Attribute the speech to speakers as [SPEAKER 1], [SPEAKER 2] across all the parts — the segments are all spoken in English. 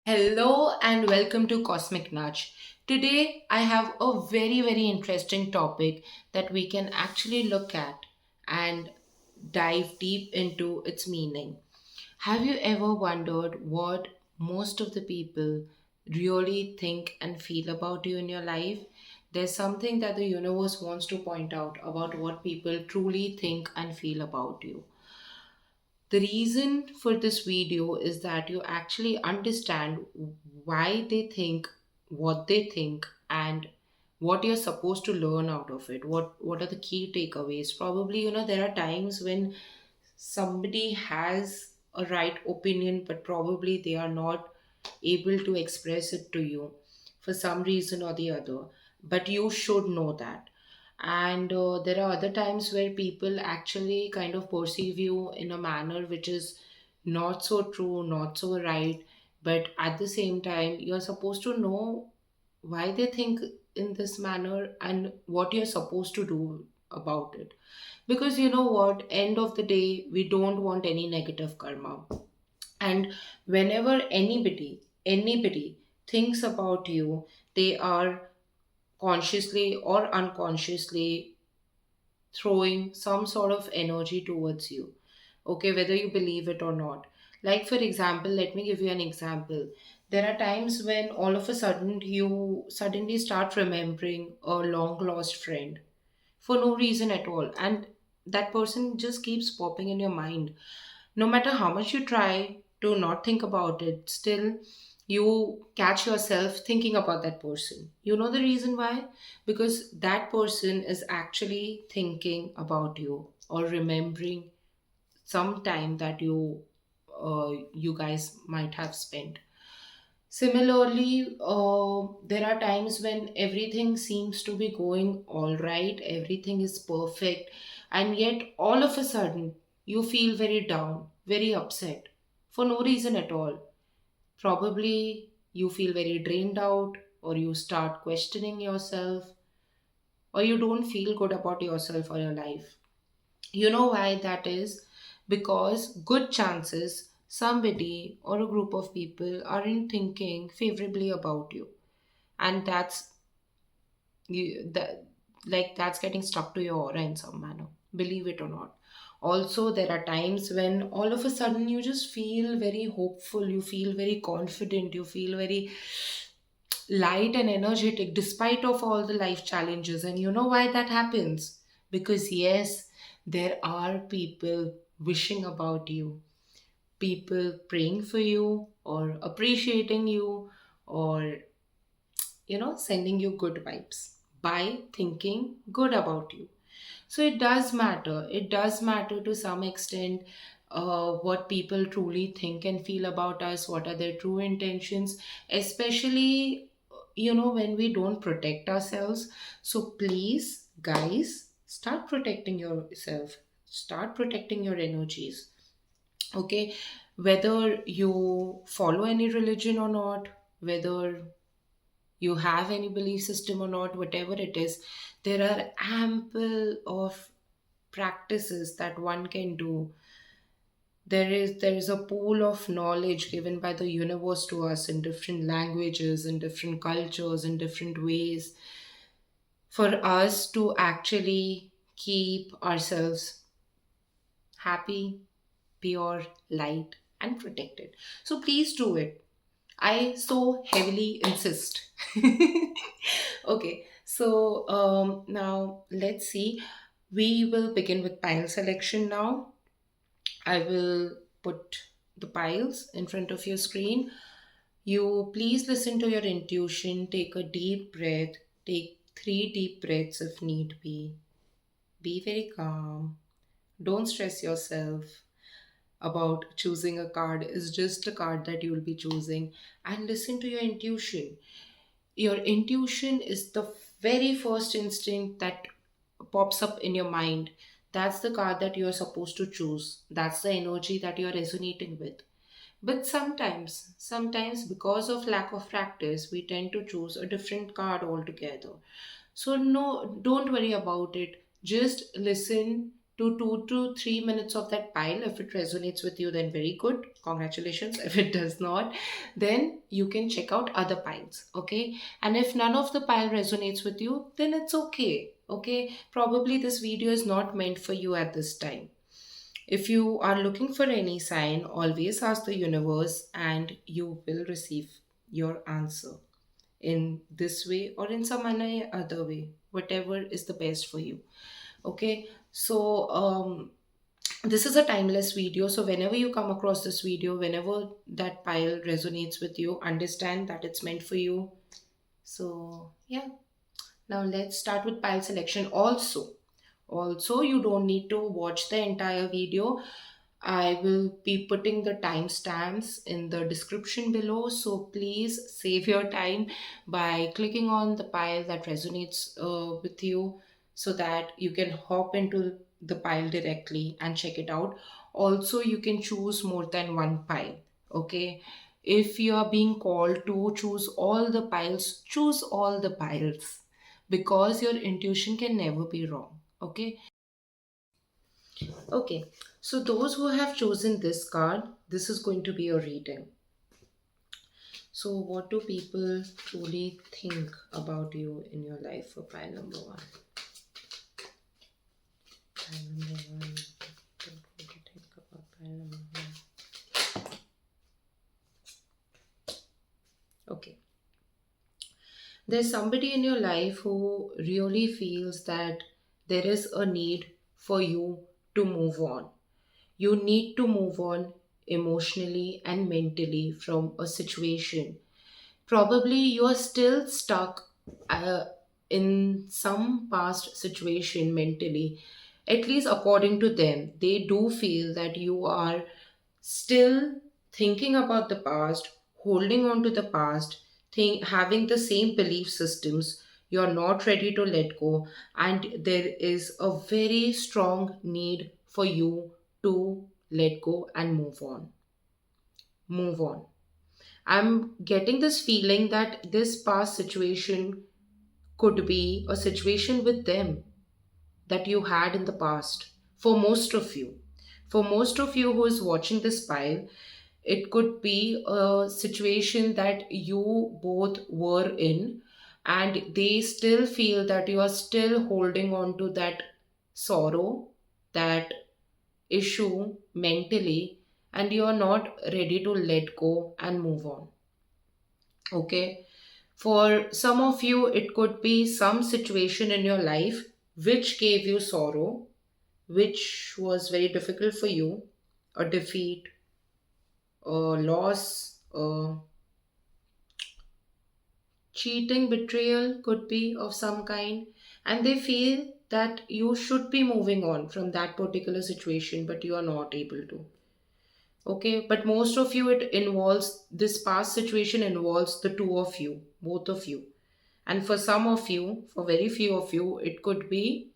[SPEAKER 1] Hello and welcome to Cosmic Nudge. Today I have a very interesting topic that we can actually look at and dive deep into its meaning. Have you ever wondered what most of the people really think and feel about you in your life? There's something that the universe wants to point out about what people truly think and feel about you. The reason for this video is that you actually understand why they think what they think and what you're supposed to learn out of it. What are the key takeaways? Probably, there are times when somebody has a right opinion, but probably they are not able to express it to you for some reason or the other. But you should know that. And there are other times where people actually kind of perceive you in a manner which is not so true, not so right. But at the same time, you're supposed to know why they think in this manner and what you're supposed to do about it. Because you know what, end of the day, we don't want any negative karma. And whenever anybody thinks about you, they are consciously or unconsciously throwing some sort of energy towards you, okay, whether you believe it or not. Like, for example, let me give you an example. There are times when all of a sudden you suddenly start remembering a long lost friend for no reason at all, and that person just keeps popping in your mind. No matter how much you try to not think about it, still you catch yourself thinking about that person. You know the reason why? Because that person is actually thinking about you or remembering some time that you guys might have spent. Similarly, there are times when everything seems to be going all right, everything is perfect, and yet all of a sudden you feel very down, very upset for no reason at all. Probably you feel very drained out, or you start questioning yourself, or you don't feel good about yourself or your life. You know why that is? Because good chances somebody or a group of people aren't thinking favorably about you. And that's you that like that's getting stuck to your aura in some manner. Believe it or not. Also, there are times when all of a sudden you just feel very hopeful, you feel very confident, you feel very light and energetic despite of all the life challenges. And you know why that happens? Because yes, there are people wishing about you, people praying for you or appreciating you, or sending you good vibes by thinking good about you. So it does matter to some extent, what people truly think and feel about us, what are their true intentions, especially when we don't protect ourselves. So please, guys, start protecting yourself, start protecting your energies, okay? Whether you follow any religion or not, whether you have any belief system or not, whatever it is, there are ample of practices that one can do. There is a pool of knowledge given by the universe to us in different languages, in different cultures, in different ways, for us to actually keep ourselves happy, pure, light, and protected. So please do it. I so heavily insist. Okay, so now let's see. We will begin with pile selection now. I will put the piles in front of your screen. You please listen to your intuition. Take a deep breath. Take 3 deep breaths if need be. Be very calm. Don't stress yourself about choosing a card. It's just a card that you will be choosing. And listen to your intuition. Your intuition is the very first instinct that pops up in your mind. That's the card that you're supposed to choose. That's the energy that you're resonating with. But sometimes because of lack of practice, we tend to choose a different card altogether. So no, don't worry about it. Just listen to 2 to 3 minutes of that pile. If it resonates with you, then very good. Congratulations. If it does not, then you can check out other piles. Okay. And if none of the pile resonates with you, then it's okay. Okay. Probably this video is not meant for you at this time. If you are looking for any sign, always ask the universe and you will receive your answer in this way or in some other way, whatever is the best for you. Okay, so this is a timeless video. So whenever you come across this video, whenever that pile resonates with you, understand that it's meant for you. So yeah, now let's start with pile selection. Also, you don't need to watch the entire video. I will be putting the timestamps in the description below. So please save your time by clicking on the pile that resonates with you so that you can hop into the pile directly and check it out. Also, you can choose more than one pile. Okay. If you are being called to choose all the piles, choose all the piles because your intuition can never be wrong. Okay. Okay, so those who have chosen this card, this is going to be your reading. So, what do people truly think about you in your life for pile number one? Pile number one. What do you think about pile number one? Okay. There's somebody in your life who really feels that there is a need for you to move on. You need to move on emotionally and mentally from a situation. Probably you are still stuck in some past situation mentally. At least according to them, they do feel that you are still thinking about the past, holding on to the past, having the same belief systems. You're not ready to let go, and there is a very strong need for you to let go and move on. Move on. I'm getting this feeling that this past situation could be a situation with them that you had in the past. For most of you, for most of you who is watching this pile, it could be a situation that you both were in, and they still feel that you are still holding on to that sorrow, that issue mentally, and you are not ready to let go and move on. Okay. For some of you, it could be some situation in your life which gave you sorrow, which was very difficult for you, a defeat, a loss, a cheating, betrayal could be of some kind, and they feel that you should be moving on from that particular situation, but you are not able to. Okay, but most of you, it involves this past situation involves the two of you, both of you. And for some of you, for very few of you, it could be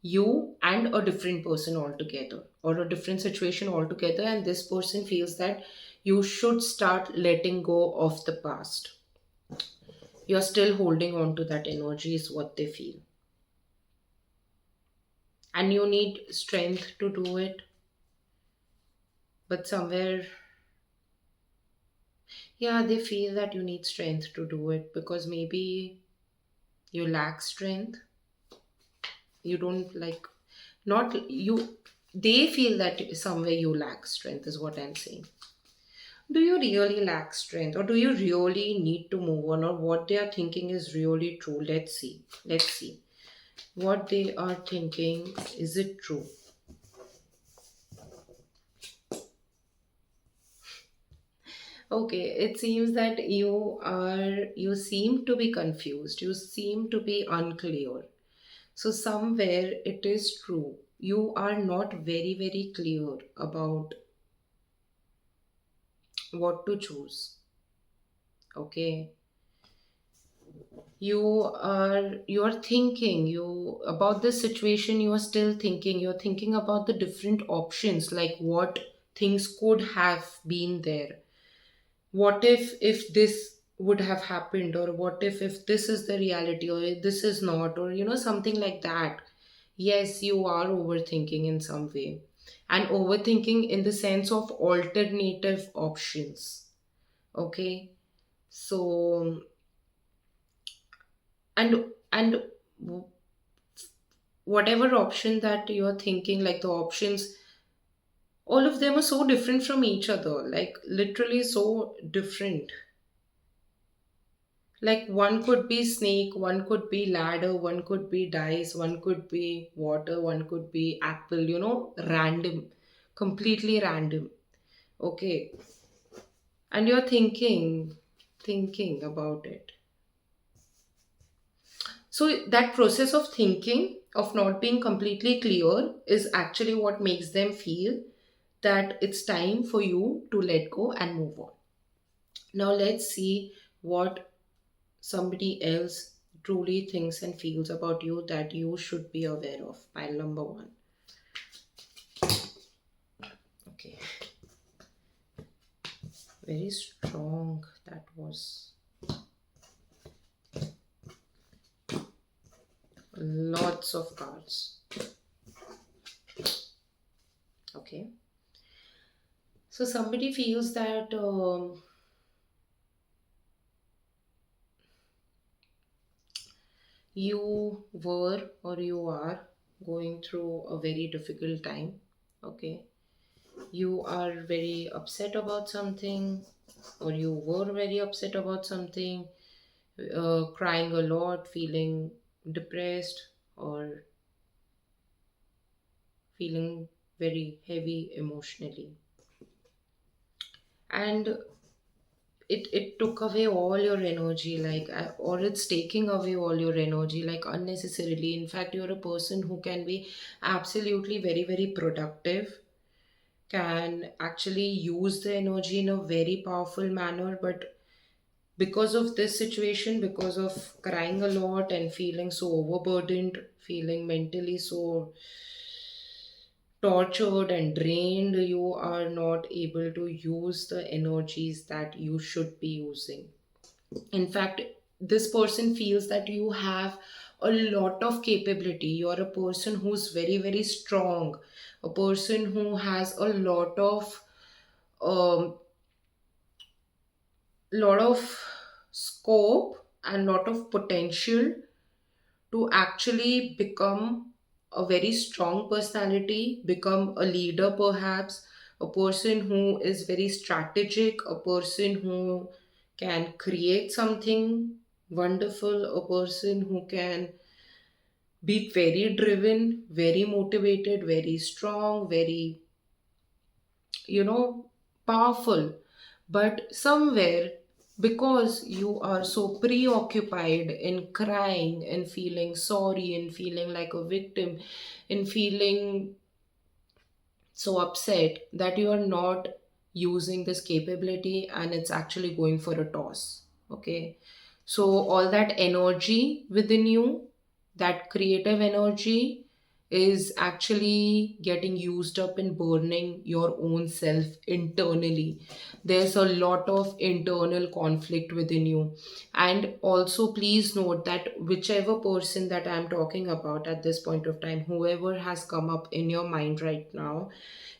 [SPEAKER 1] you and a different person altogether or a different situation altogether. And this person feels that you should start letting go of the past. You're still holding on to that energy, is what they feel. And you need strength to do it. But somewhere, yeah, they feel that you need strength to do it because maybe you lack strength. You don't like, not you, they feel that somewhere you lack strength, is what I'm saying. Do you really lack strength, or do you really need to move on, or what they are thinking is really true? Let's see. Let's see. What they are thinking, is it true? Okay, it seems that you seem to be confused. You seem to be unclear. So, somewhere it is true. You are not very, very clear about what to choose. Okay. You are thinking you about this situation, you are still thinking, you're thinking about the different options, like what things could have been there. What if this would have happened, or what if this is the reality, or this is not, or something like that. yes, you are overthinking in some way, and overthinking in the sense of alternative options. Okay, so and whatever option that you're thinking, like the options, all of them are so different from each other, like literally so different. Like one could be snake, one could be ladder, one could be dice, one could be water, one could be apple, random, completely random. Okay. And you're thinking about it. So that process of thinking, of not being completely clear, is actually what makes them feel that it's time for you to let go and move on. Now let's see what somebody else truly thinks and feels about you that you should be aware of. Pile number one. Okay, very strong. That was lots of cards. Okay, so somebody feels that you were or you are going through a very difficult time. Okay, you are very upset about something, or you were very upset about something, crying a lot, feeling depressed, or feeling very heavy emotionally. And it took away all your energy, like, or it's taking away all your energy, like unnecessarily. In fact, you're a person who can be absolutely very, very productive, can actually use the energy in a very powerful manner, but because of this situation, because of crying a lot and feeling so overburdened, feeling mentally so tortured and drained, you are not able to use the energies that you should be using. In fact, this person feels that you have a lot of capability. You are a person who's very, very strong, a person who has a um, lot of scope and lot of potential to actually become a very strong personality, become a leader perhaps, a person who is very strategic, a person who can create something wonderful, a person who can be very driven, very motivated, very strong, very, you know, powerful. But somewhere, because you are so preoccupied in crying and feeling sorry and feeling like a victim and feeling so upset, that you are not using this capability and it's actually going for a toss. Okay. So all that energy within you, that creative energy, is actually getting used up in burning your own self internally. There's a lot of internal conflict within you. And also, please note that whichever person that I'm talking about at this point of time, whoever has come up in your mind right now,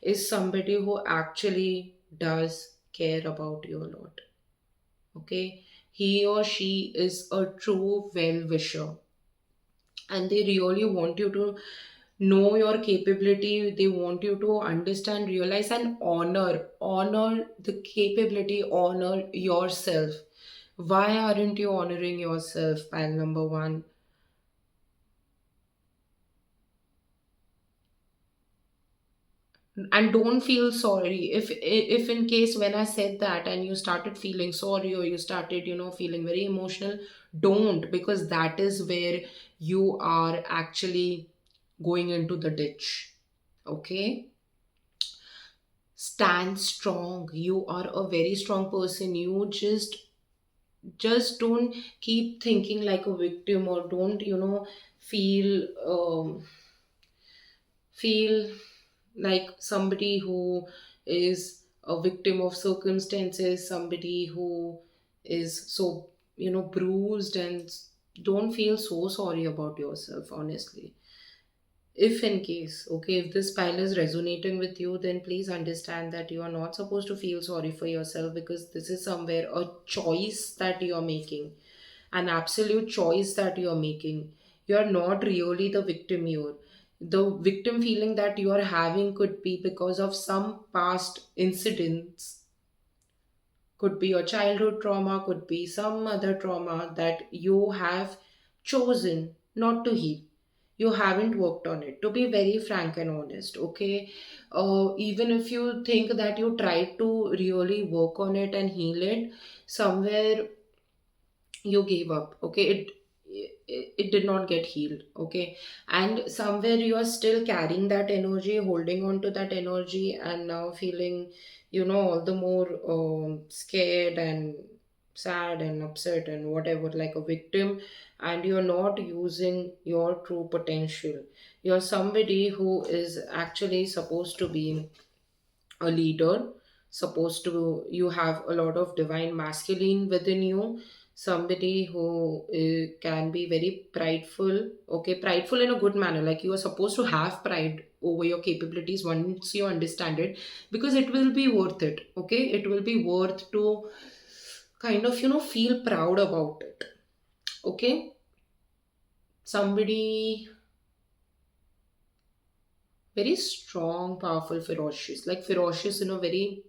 [SPEAKER 1] is somebody who actually does care about you a lot. Okay, he or she is a true well wisher, and they really want you to know your capability. They want you to understand, realize, and honor the capability, honor yourself. Why aren't you honoring yourself? Pile number one. And don't feel sorry if in case when I said that and you started feeling sorry, or you started, feeling very emotional, don't, because that is where you are actually going into the ditch. Okay, stand strong. You are a very strong person. You just don't keep thinking like a victim, or don't, feel feel like somebody who is a victim of circumstances, somebody who is so, bruised, and don't feel so sorry about yourself, honestly. If in case, okay, if this pile is resonating with you, then please understand that you are not supposed to feel sorry for yourself, because this is somewhere a choice that you are making, an absolute choice that you are making. You are not really the victim here. The victim feeling that you are having could be because of some past incidents, could be your childhood trauma, could be some other trauma that you have chosen not to heal. You haven't worked on it, to be very frank and honest, okay? Even if you think that you tried to really work on it and heal it, somewhere you gave up, okay? It did not get healed, okay? And somewhere you are still carrying that energy, holding on to that energy, and now feeling, all the more scared and sad and upset and whatever, like a victim. And you're not using your true potential. You're somebody who is actually supposed to be a leader, supposed to, you have a lot of divine masculine within you, somebody who can be very prideful, okay, prideful in a good manner, like you are supposed to have pride over your capabilities once you understand it, because it will be worth it, okay, it will be worth to kind of feel proud about it, okay. Somebody very strong, powerful, ferocious, like ferocious in a very,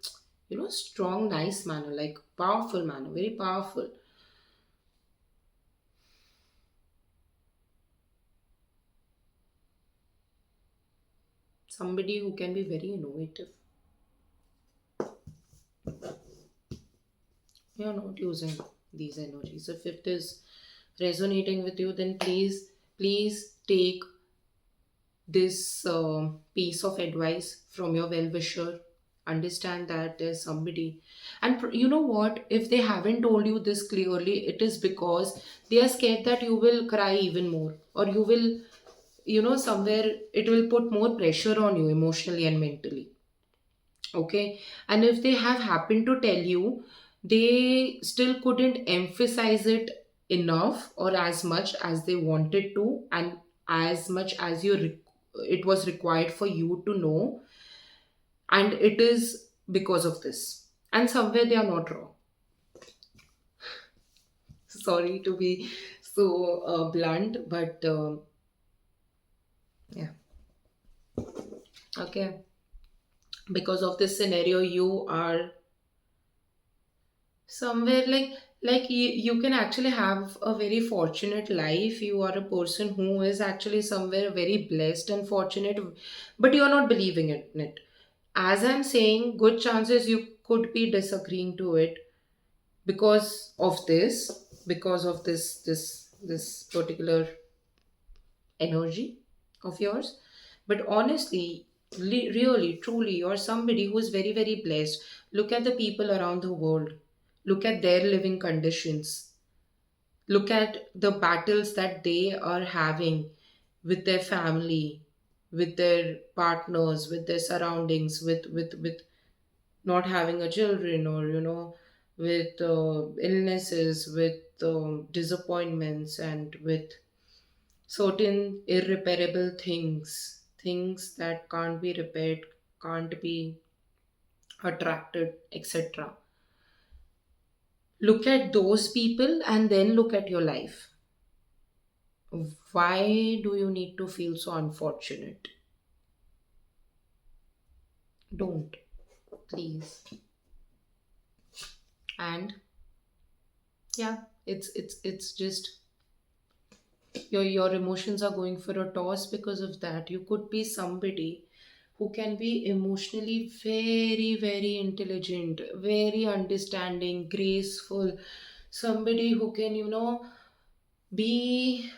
[SPEAKER 1] strong, nice manner, like powerful manner, very powerful. Somebody who can be very innovative. You're not using these energies. If it is resonating with you, then please take this piece of advice from your well wisher. Understand that there's somebody, and you know what? If they haven't told you this clearly, it is because they are scared that you will cry even more, or you will, somewhere it will put more pressure on you emotionally and mentally, okay. And if they have happened to tell you, they still couldn't emphasize it enough or as much as they wanted to, and as much as it was required for you to know. And it is because of this, and somewhere they are not wrong. Sorry to be so blunt, but yeah, okay, because of this scenario you are somewhere like you can actually have a very fortunate life. You are a person who is actually somewhere very blessed and fortunate, but you are not believing in it. As I'm saying, good chances you could be disagreeing to it because of this particular energy of yours. But honestly, really, truly, you're somebody who is very, very blessed. Look at the people around the world, look at their living conditions, look at the battles that they are having with their family, with their partners, with their surroundings, with not having a children, or with illnesses, with disappointments, and with certain irreparable things that can't be repaired, can't be attracted, etc. Look at those people and then look at your life. Why do you need to feel so unfortunate? Don't, please. And yeah, it's just your emotions are going for a toss because of that. You could be somebody who can be emotionally very, very intelligent, very understanding, graceful, somebody who can, be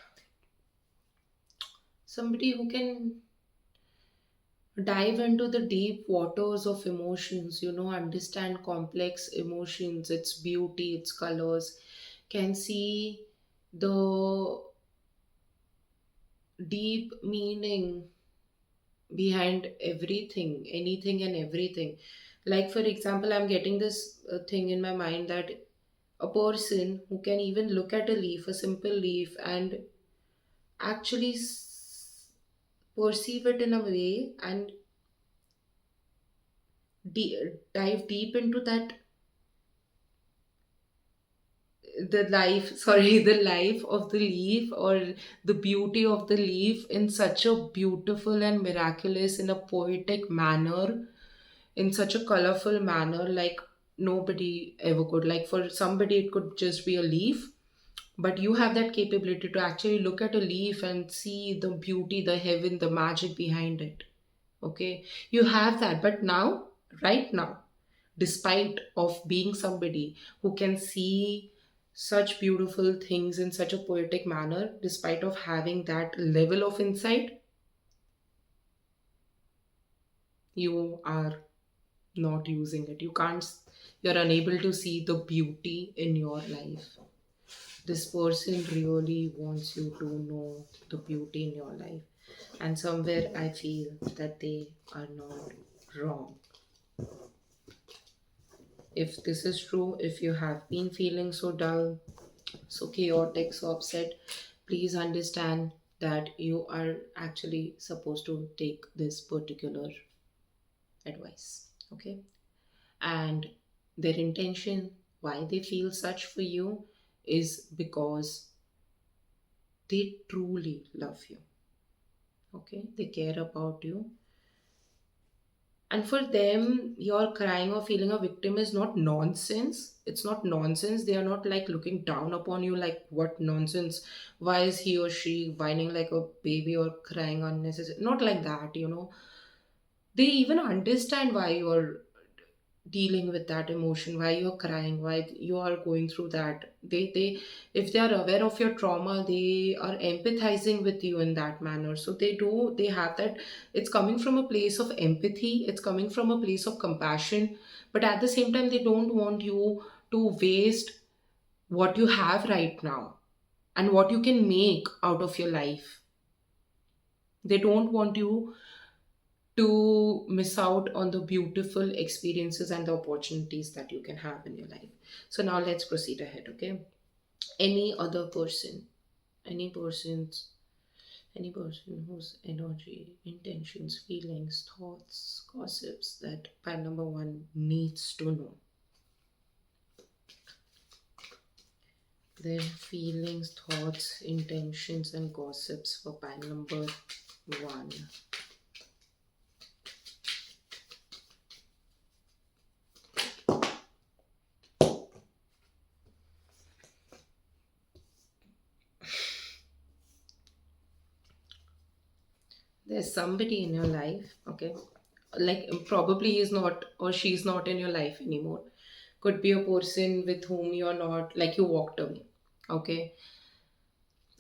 [SPEAKER 1] somebody who can dive into the deep waters of emotions, understand complex emotions, its beauty, its colors, can see the deep meaning behind everything, anything and everything. Like, for example, I'm getting this thing in my mind that a person who can even look at a leaf, a simple leaf, and actually perceive it in a way and dive deep into that, the life sorry the life of the leaf, or the beauty of the leaf, in such a beautiful and miraculous, in a poetic manner, in such a colorful manner, like nobody ever could. Like for somebody it could just be a leaf, but you have that capability to actually look at a leaf and see the beauty, the heaven, the magic behind it. Okay, you have that. But now, right now, despite of being somebody who can see such beautiful things in such a poetic manner, despite of having that level of insight, you are not using it. You can't, you're unable to see the beauty in your life. This person really wants you to know the beauty in your life, and somewhere I feel that they are not wrong. If this is true, if you have been feeling so dull, so chaotic, so upset, please understand that you are actually supposed to take this particular advice. Okay, and their intention, why they feel such for you, is because they truly love you. Okay, they care about you, and for them your crying or feeling a victim is not nonsense. It's not nonsense. They are not like looking down upon you, like what nonsense, why is he or she whining like a baby or crying unnecessary, not like that. They even understand why you're dealing with that emotion, why you're crying, why you are going through that. They if they are aware of your trauma, they are empathizing with you in that manner. So they have that. It's coming from a place of empathy, it's coming from a place of compassion, but at the same time they don't want you to waste what you have right now and what you can make out of your life. They don't want you to miss out on the beautiful experiences and the opportunities that you can have in your life. So now let's proceed ahead, okay? Any other person, any person's, any person whose energy, intentions, feelings, thoughts, gossips that pile number one needs to know. Their feelings, thoughts, intentions, and gossips for pile number one. There's somebody in your life, okay? Like probably he's not or she's not in your life anymore. Could be a person with whom you're not, like you walked away, okay?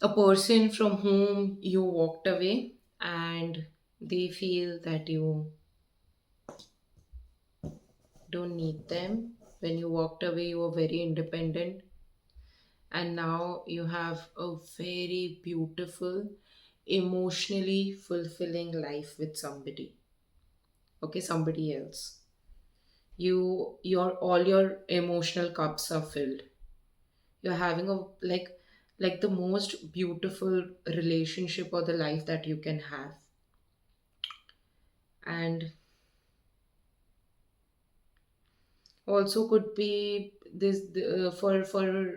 [SPEAKER 1] A person from whom you walked away, and they feel that you don't need them. When you walked away, you were very independent, and now you have a very beautiful, emotionally fulfilling life with somebody, okay? Somebody else. Your all your emotional cups are filled. You're having a like the most beautiful relationship or the life that you can have. And also could be this, for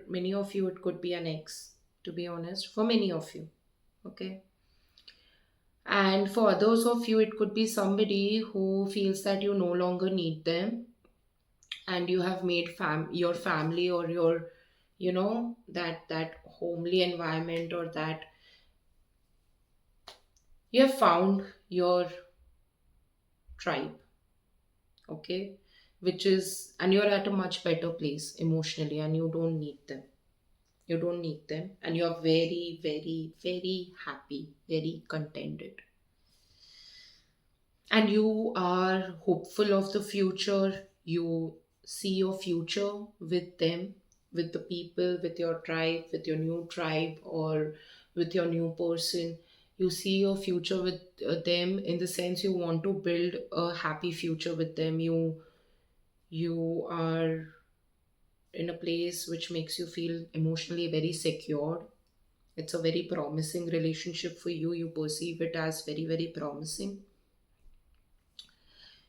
[SPEAKER 1] many of you it could be an ex, to be honest, for many of you, okay? And for others of you it could be somebody who feels that you no longer need them, and you have made your family, or your, that homely environment, or that you have found your tribe, okay? Which is, and you're at a much better place emotionally, and you don't need them. You don't need them, and you're very, very, very happy, very contented, and you are hopeful of the future. You see your future with them, with the people, with your tribe, with your new tribe, or with your new person. You see your future with them, in the sense you want to build a happy future with them. You are in a place which makes you feel emotionally very secure, It's a very promising relationship for you. You perceive it as very, very promising.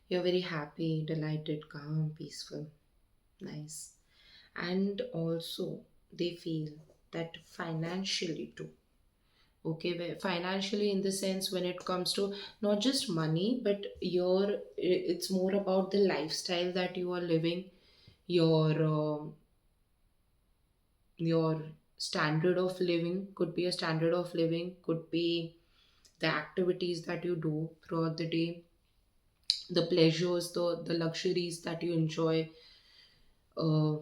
[SPEAKER 1] You're very happy, delighted, calm, peaceful. Nice. And also, they feel that financially too. Okay, financially, in the sense when it comes to not just money, but it's more about the lifestyle that you are living, your your standard of living. Could be a standard of living, could be the activities that you do throughout the day, the pleasures, the luxuries that you enjoy, uh,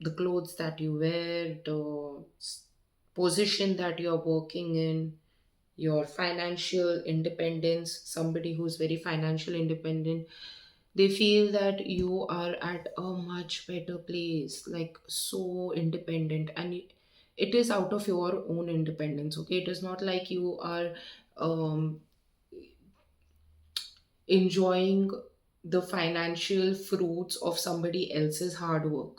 [SPEAKER 1] the clothes that you wear, the position that you're working in, your financial independence. Somebody who's very financial independent, they feel that you are at a much better place, like so independent, and it is out of your own independence. Okay, it is not like you are um, enjoying the financial fruits of somebody else's hard work.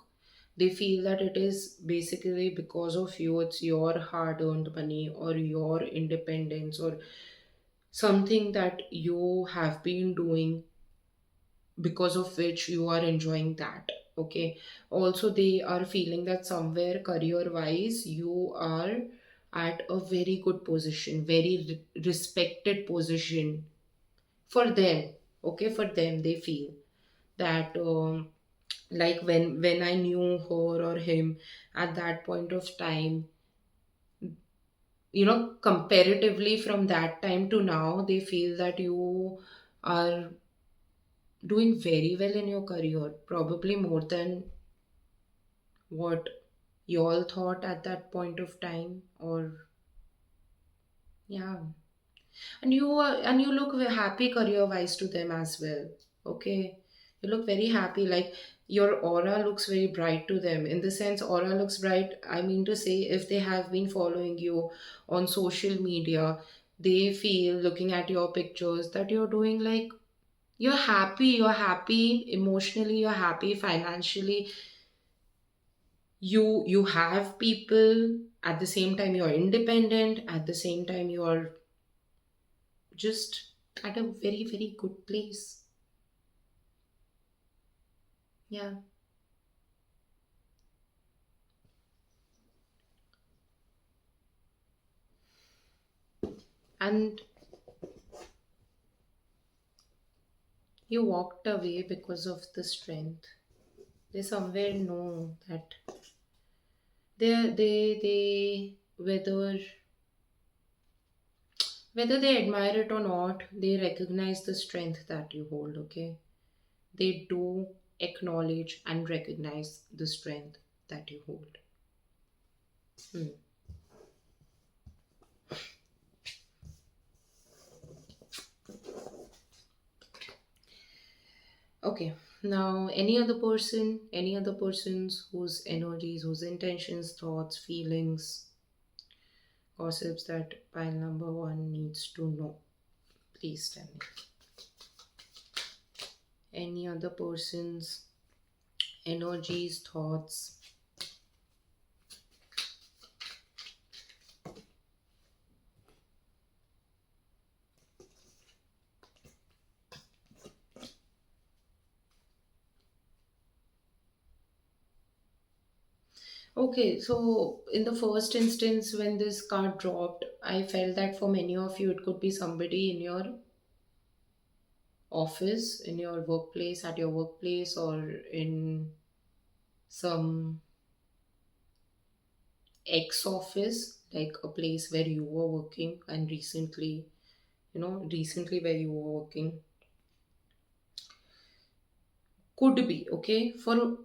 [SPEAKER 1] They feel that it is basically because of you, it's your hard earned money or your independence or something that you have been doing, because of which you are enjoying that. Okay, also they are feeling that somewhere career wise you are at a very good position, very respected position for them. Okay, for them, they feel that like when I knew her or him at that point of time, comparatively from that time to now, they feel that you are doing very well in your career, probably more than what you all thought at that point of time. Or yeah, and you look very happy career wise to them as well. Okay, you look very happy, like your aura looks very bright to them. In the sense, aura looks bright, I mean to say, if they have been following you on social media, they feel looking at your pictures that you're doing like, you're happy emotionally, you're happy financially, you have people, at the same time you're independent, at the same time you're just at a very, very good place. Yeah. And you walked away because of the strength. They somewhere know that they whether they admire it or not, they recognize the strength that you hold. Okay, they do acknowledge and recognize the strength that you hold. Hmm. Okay. Now, any other persons whose energies, whose intentions, thoughts, feelings, gossips that pile number one needs to know. Please tell me. Any other person's energies, thoughts. Okay, so in the first instance, when this card dropped, I felt that for many of you, it could be somebody in your office, in your workplace, at your workplace, or in some ex office, like a place where you were working and recently where you were working. Could be, okay, for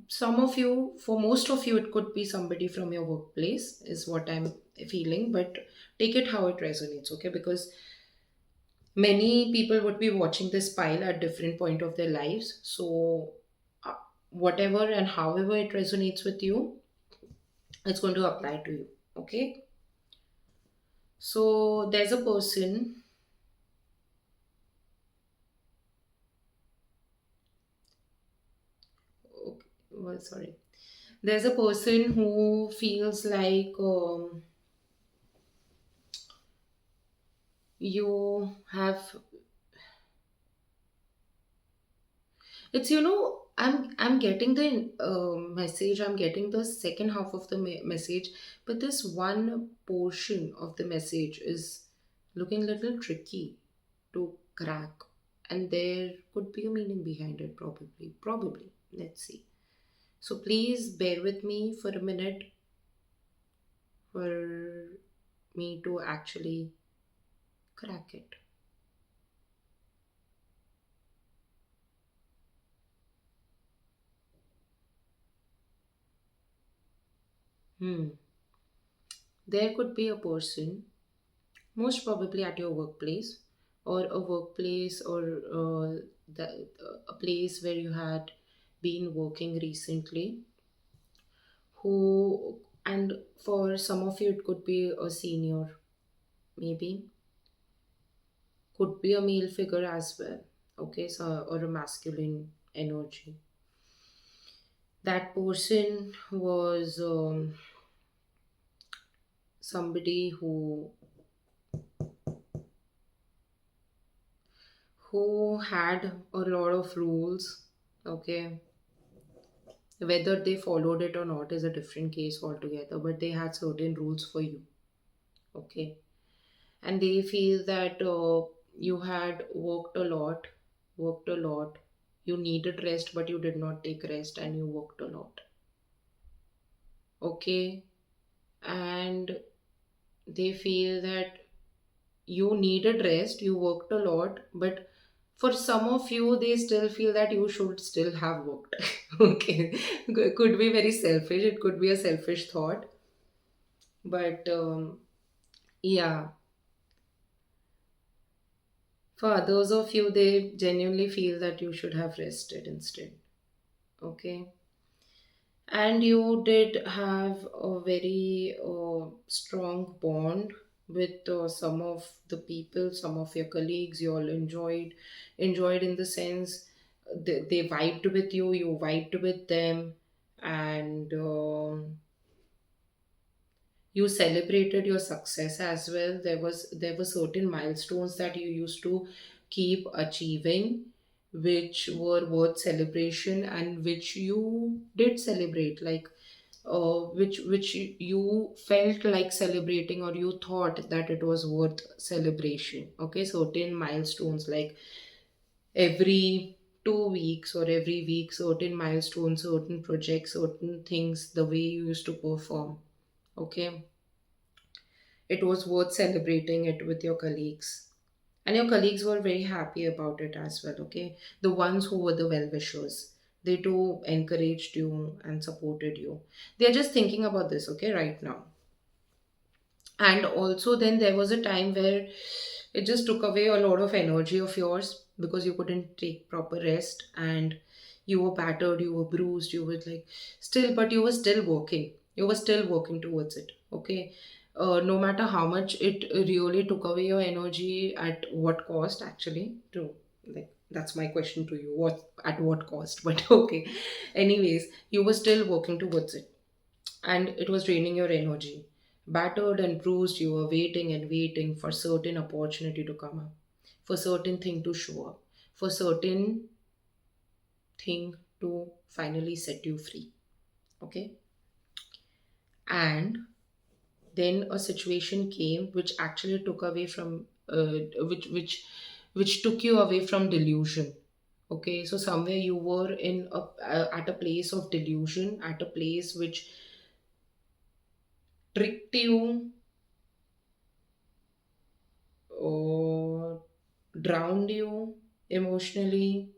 [SPEAKER 1] some of you, for most of you, it could be somebody from your workplace, is what I'm feeling. But take it how it resonates, okay, because many people would be watching this pile at different point of their lives. So uh, whatever and however it resonates with you, it's going to apply to you. Okay, so there's a person. Okay, well, sorry, there's a person who feels like you have, it's, I'm getting the message, I'm getting the second half of the message, but this one portion of the message is looking a little tricky to crack, and there could be a meaning behind it, probably. Let's see. So please bear with me for a minute for me to actually crack it. Hmm. There could be a person, most probably at your workplace, or a workplace, or a place where you had been working recently, who, and for some of you it could be a senior, maybe, could be a male figure as well. Okay, so, or a masculine energy. That person was somebody who had a lot of rules. Okay, whether they followed it or not is a different case altogether, but they had certain rules for you. Okay, and they feel that you had worked a lot, you needed rest but you did not take rest and you worked a lot. Okay, and they feel that you needed rest, you worked a lot, but for some of you, they still feel that you should still have worked. Okay, could be very selfish, it could be a selfish thought, but yeah, for others of you, they genuinely feel that you should have rested instead. Okay, and you did have a very strong bond with some of the people, some of your colleagues. You all enjoyed in the sense, they vibed with you, you vibed with them, and you celebrated your success as well. There were certain milestones that you used to keep achieving, which were worth celebration and which you did celebrate, like which you felt like celebrating, or you thought that it was worth celebration. Okay, certain milestones, like every 2 weeks or every week, certain milestones, certain projects, certain things, the way you used to perform. Okay, it was worth celebrating it with your colleagues. And your colleagues were very happy about it as well, okay? The ones who were the well wishers. They too encouraged you and supported you. They're just thinking about this, okay, right now. And also, then there was a time where it just took away a lot of energy of yours because you couldn't take proper rest, and you were battered, you were bruised, you were like still, but you were still working. You were still working towards it, okay? No matter how much it really took away your energy, at what cost, actually, to, like, that's my question to you. What, at what cost? But okay. Anyways, you were still working towards it, and it was draining your energy. Battered and bruised, you were waiting and waiting for certain opportunity to come up, for certain thing to show up, for certain thing to finally set you free. Okay? And then a situation came which actually took away from which took you away from delusion. Okay, so somewhere you were in at a place of delusion, at a place which tricked you, or drowned you emotionally,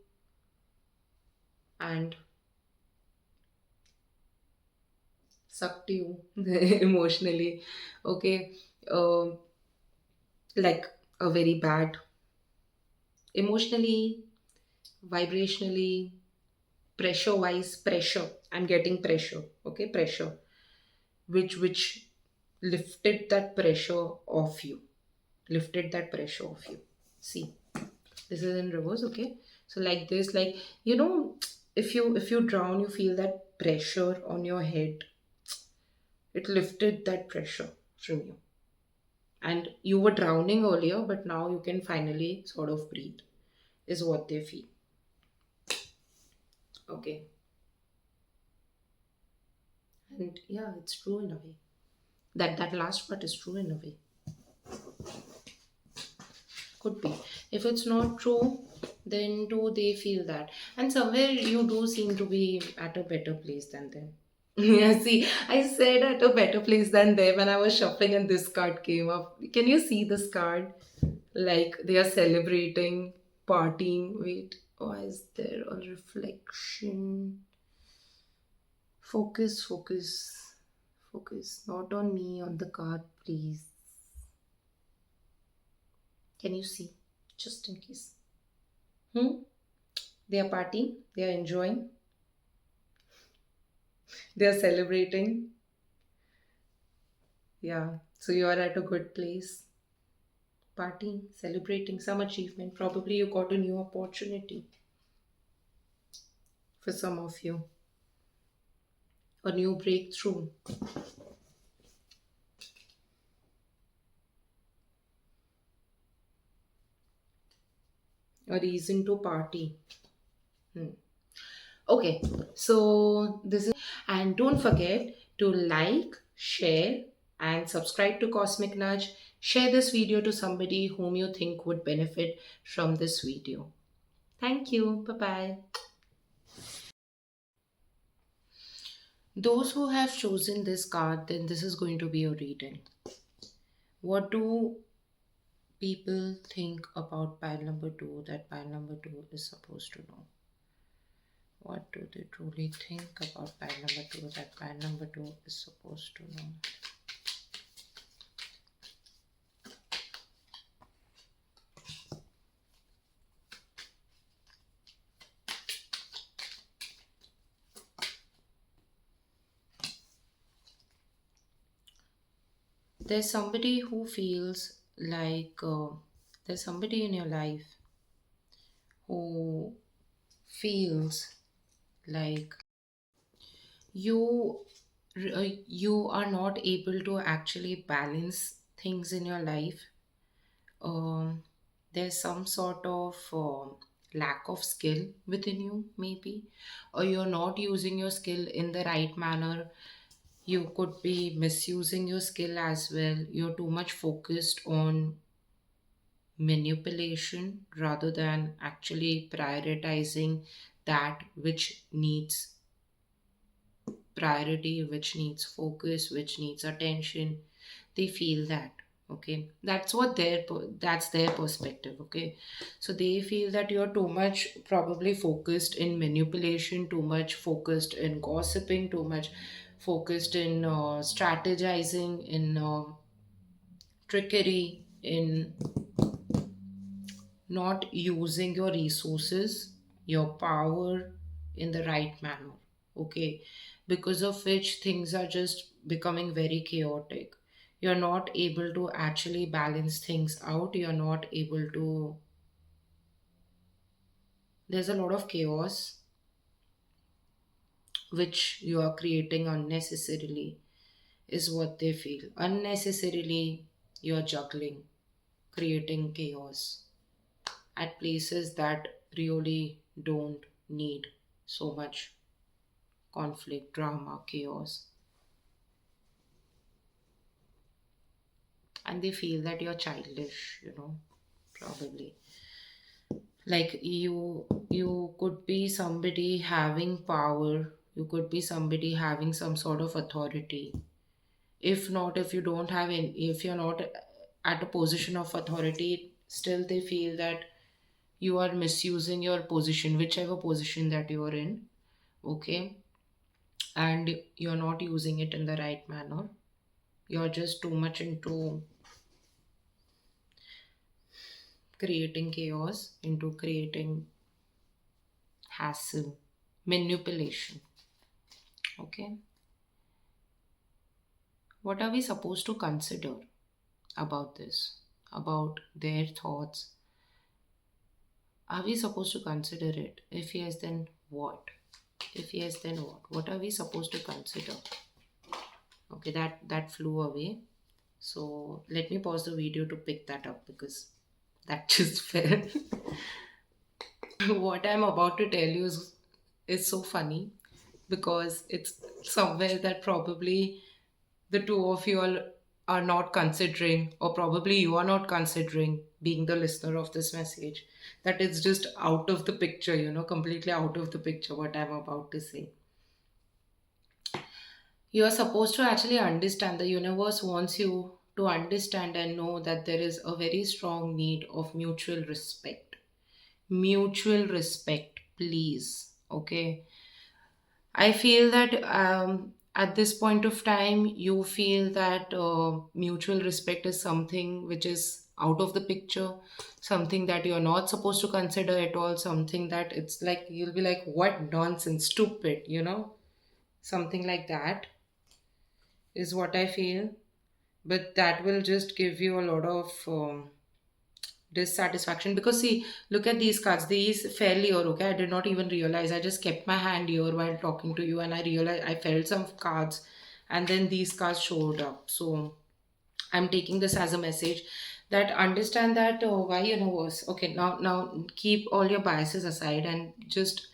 [SPEAKER 1] and sucked you emotionally. Okay, uh, like a very bad, emotionally, vibrationally, pressure wise, pressure. I'm getting pressure. Okay, pressure, which lifted that pressure off you, lifted that pressure off you. See, this is in reverse. Okay, so like this, like, if you drown, you feel that pressure on your head. It lifted that pressure from you. And you were drowning earlier, but now you can finally sort of breathe, is what they feel. Okay. And yeah, it's true in a way. That last part is true in a way. Could be. If it's not true, then do they feel that? And somewhere you do seem to be at a better place than them. Yeah, see, I said at a better place than them when I was shuffling and this card came up. Can you see this card? Like they are celebrating, partying. Wait, why is there a reflection? Focus, focus, focus. Not on me, on the card, please. Can you see? Just in case. Hmm? They are partying, they are enjoying, they are celebrating. Yeah. So you are at a good place. Partying, celebrating some achievement. Probably you got a new opportunity for some of you. A new breakthrough. A reason to party. Hmm. Okay, so this is, and don't forget to like, share, and subscribe to Cosmic Nudge. Share this video to somebody whom you think would benefit from this video. Thank you. Bye bye. Those who have chosen this card, then this is going to be a reading. What do people think about pile number two that pile number two is supposed to know? What do they truly think about pile number two that pile number two is supposed to know? There's somebody who feels like there's somebody in your life who feels like you you are not able to actually balance things in your life. um, there's some sort of lack of skill within you, maybe, or you're not using your skill in the right manner. You could be misusing your skill as well. You're too much focused on manipulation rather than actually prioritizing that which needs priority, which needs focus, which needs attention. They feel that. Okay, that's what that's their perspective. Okay, so they feel that you're too much probably focused in manipulation, too much focused in gossiping, too much focused in strategizing, in trickery, in not using your resources, your power in the right manner. Okay, because of which things are just becoming very chaotic. You're not able to actually balance things out. You're not able to, there's a lot of chaos which you are creating unnecessarily, is what they feel. Unnecessarily, you're juggling, creating chaos at places that really don't need so much conflict, drama, chaos. And they feel that you're childish, probably. Like you could be somebody having power, you could be somebody having some sort of authority. If not, if you don't have any, if you're not at a position of authority, still they feel that you are misusing your position, whichever position that you are in. Okay, and you're not using it in the right manner. You're just too much into creating chaos, into creating hassle, manipulation. Okay, what are we supposed to consider about this, about their thoughts? Are we supposed to consider it? If yes, then what? If yes, then what are we supposed to consider? Okay, that flew away. So let me pause the video to pick that up because that just fell. What I'm about to tell you is so funny because it's somewhere that probably the two of you all are not considering, or probably you are not considering being the listener of this message, that it's just out of the picture, completely out of the picture what I'm about to say. You are supposed to actually understand, the universe wants you to understand and know that there is a very strong need of mutual respect. Mutual respect, please. Okay. I feel that at this point of time, you feel that mutual respect is something which is out of the picture, something that you're not supposed to consider at all, something that it's like you'll be like, what nonsense, stupid, something like that is what I feel. But that will just give you a lot of dissatisfaction because see, look at these cards, these fell here. Okay, I did not even realize, I just kept my hand here while talking to you and I realized I felt some cards, and then these cards showed up. So I'm taking this as a message that understand that why universe. Okay, now keep all your biases aside and just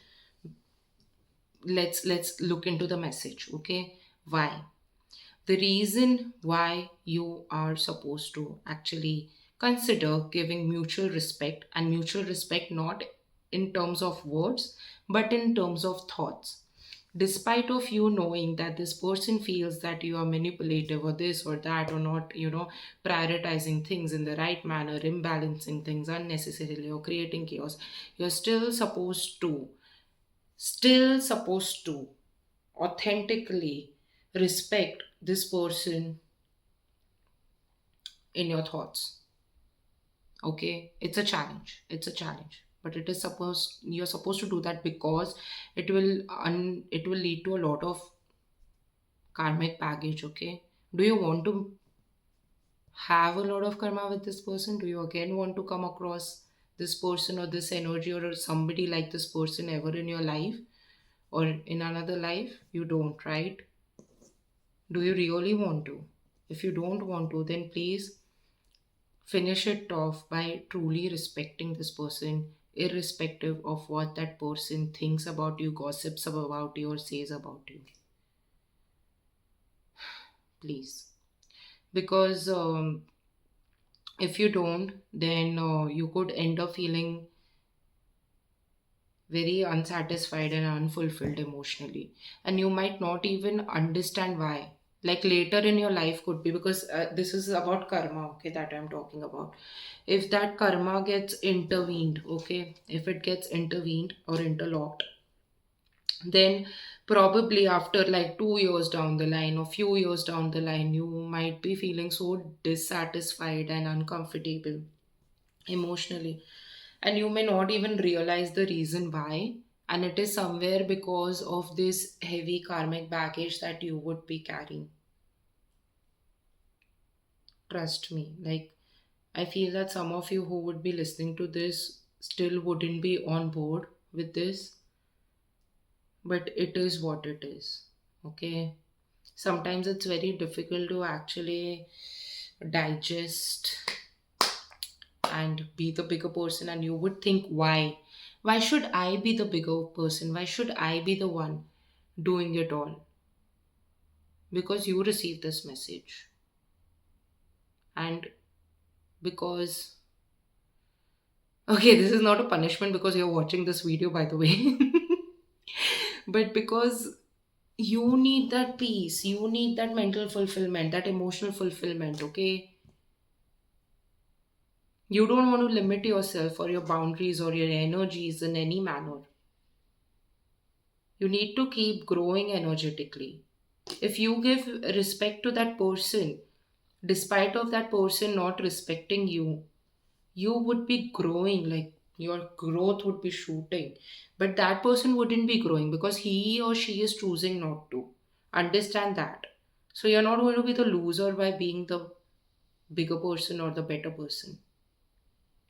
[SPEAKER 1] let's look into the message. Okay, why? The reason why you are supposed to actually consider giving mutual respect, and mutual respect not in terms of words but in terms of thoughts, despite of you knowing that this person feels that you are manipulative or this or that, or not prioritizing things in the right manner, imbalancing things unnecessarily or creating chaos, you're still supposed to authentically respect this person in your thoughts. Okay, it's a challenge, but you're supposed to do that because it will lead to a lot of karmic baggage. Okay, do you want to have a lot of karma with this person? Do you again want to come across this person or this energy or somebody like this person ever in your life or in another life? You don't, right? Do you really want to? If you don't want to, then please finish it off by truly respecting this person, irrespective of what that person thinks about you, gossips about you, or says about you. Please. Because if you don't, then you could end up feeling very unsatisfied and unfulfilled emotionally. And you might not even understand why. Like later in your life could be because this is about karma, okay, that I'm talking about. If that karma gets intervened, okay, if it gets intervened or interlocked, then probably after like 2 years down the line or few years down the line, you might be feeling so dissatisfied and uncomfortable emotionally, and you may not even realize the reason why, and it is somewhere because of this heavy karmic baggage that you would be carrying. Trust me, like, I feel that some of you who would be listening to this still wouldn't be on board with this, but it is what it is. Okay, sometimes it's very difficult to actually digest and be the bigger person, and you would think, why should I be the bigger person, why should I be the one doing it all? Because you received this message, and because, okay, this is not a punishment because you're watching this video, by the way. But because you need that peace, you need that mental fulfillment, that emotional fulfillment. Okay, you don't want to limit yourself or your boundaries or your energies in any manner. You need to keep growing energetically. If you give respect to that person, despite of that person not respecting you, you would be growing, like your growth would be shooting. But that person wouldn't be growing because he or she is choosing not to. Understand that. So you're not going to be the loser by being the bigger person or the better person.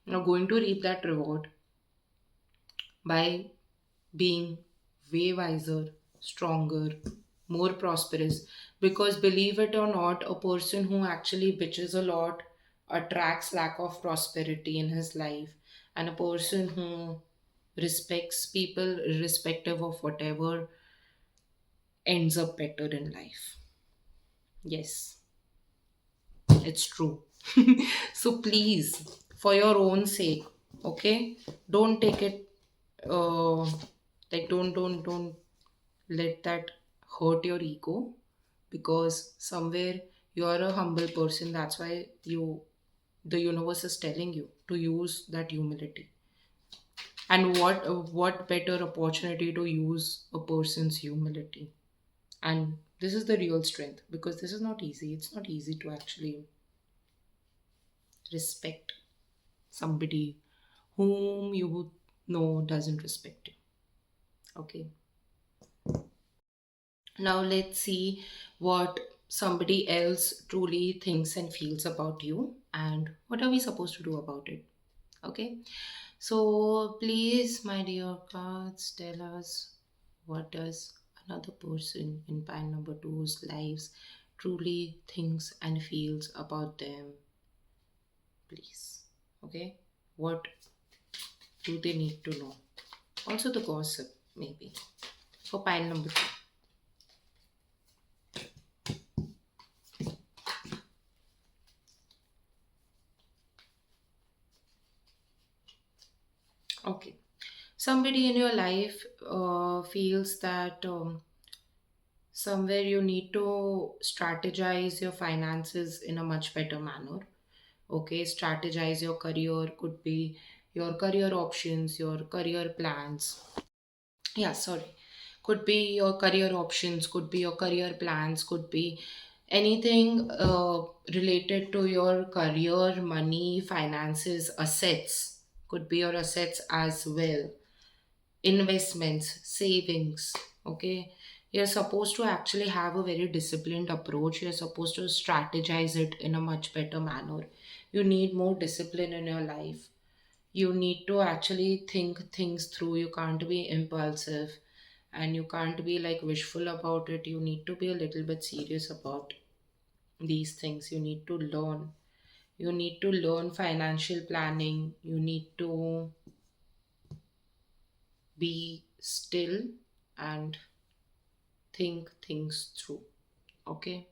[SPEAKER 1] You're going to reap that reward by being way wiser, stronger, more prosperous. Because believe it or not, a person who actually bitches a lot attracts lack of prosperity in his life, and a person who respects people irrespective of whatever ends up better in life. Yes, it's true. So please, for your own sake, okay, don't take it uh like don't let that hurt your ego, because somewhere you are a humble person. That's why the universe is telling you to use that humility. And what better opportunity to use a person's humility. And this is the real strength, because this is not easy. It's not easy to actually respect somebody whom you would know doesn't respect you. Okay, now let's see what somebody else truly thinks and feels about you, and what are we supposed to do about it. Okay, so please, my dear cards, tell us, what does another person in pile number two's lives truly thinks and feels about them, please. Okay, what do they need to know? Also, the gossip, maybe, for pile number two. Okay, somebody in your life feels that somewhere you need to strategize your finances in a much better manner. Okay, strategize your career, could be your career options, your career plans. Yeah, sorry, could be your career options, could be your career plans, could be anything related to your career, money, finances, assets, could be your assets as well, investments, savings. Okay, you're supposed to actually have a very disciplined approach. You're supposed to strategize it in a much better manner. You need more discipline in your life. You need to actually think things through. You can't be impulsive, and you can't be like wishful about it. You need to be a little bit serious about these things. You need to learn financial planning. You need to be still and think things through. Okay,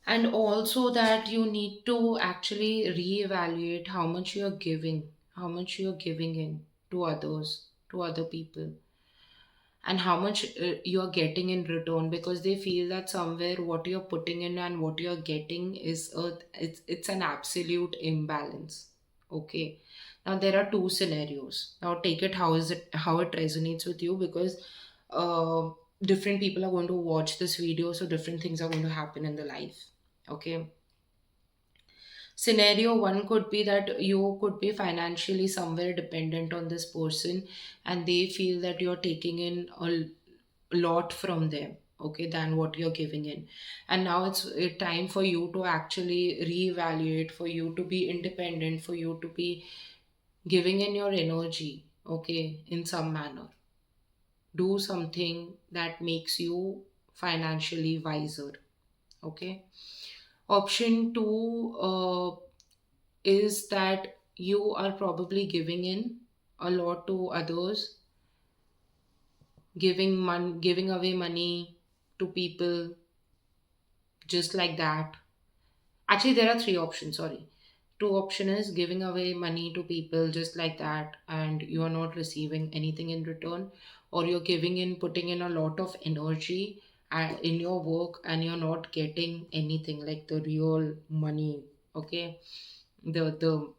[SPEAKER 1] and also that you need to actually reevaluate how much you're giving in to others, to other people, and how much you're getting in return, because they feel that somewhere what you're putting in and what you're getting is it's an absolute imbalance. Okay, now there are two scenarios. Now take it how it resonates with you, because uh, different people are going to watch this video, so different things are going to happen in the life. Okay, scenario one could be that you could be financially somewhere dependent on this person, and they feel that you're taking in a lot from them, okay, than what you're giving in. And now it's time for you to actually reevaluate, for you to be independent, for you to be giving in your energy, okay, in some manner. Do something that makes you financially wiser. Okay, option two is that you are probably giving in a lot to others, giving away money to people just like that. Actually, there are three options, sorry. Two option is giving away money to people just like that, and you are not receiving anything in return, or you're giving in, putting in a lot of energy in your work, and you're not getting anything like the real money. Okay, the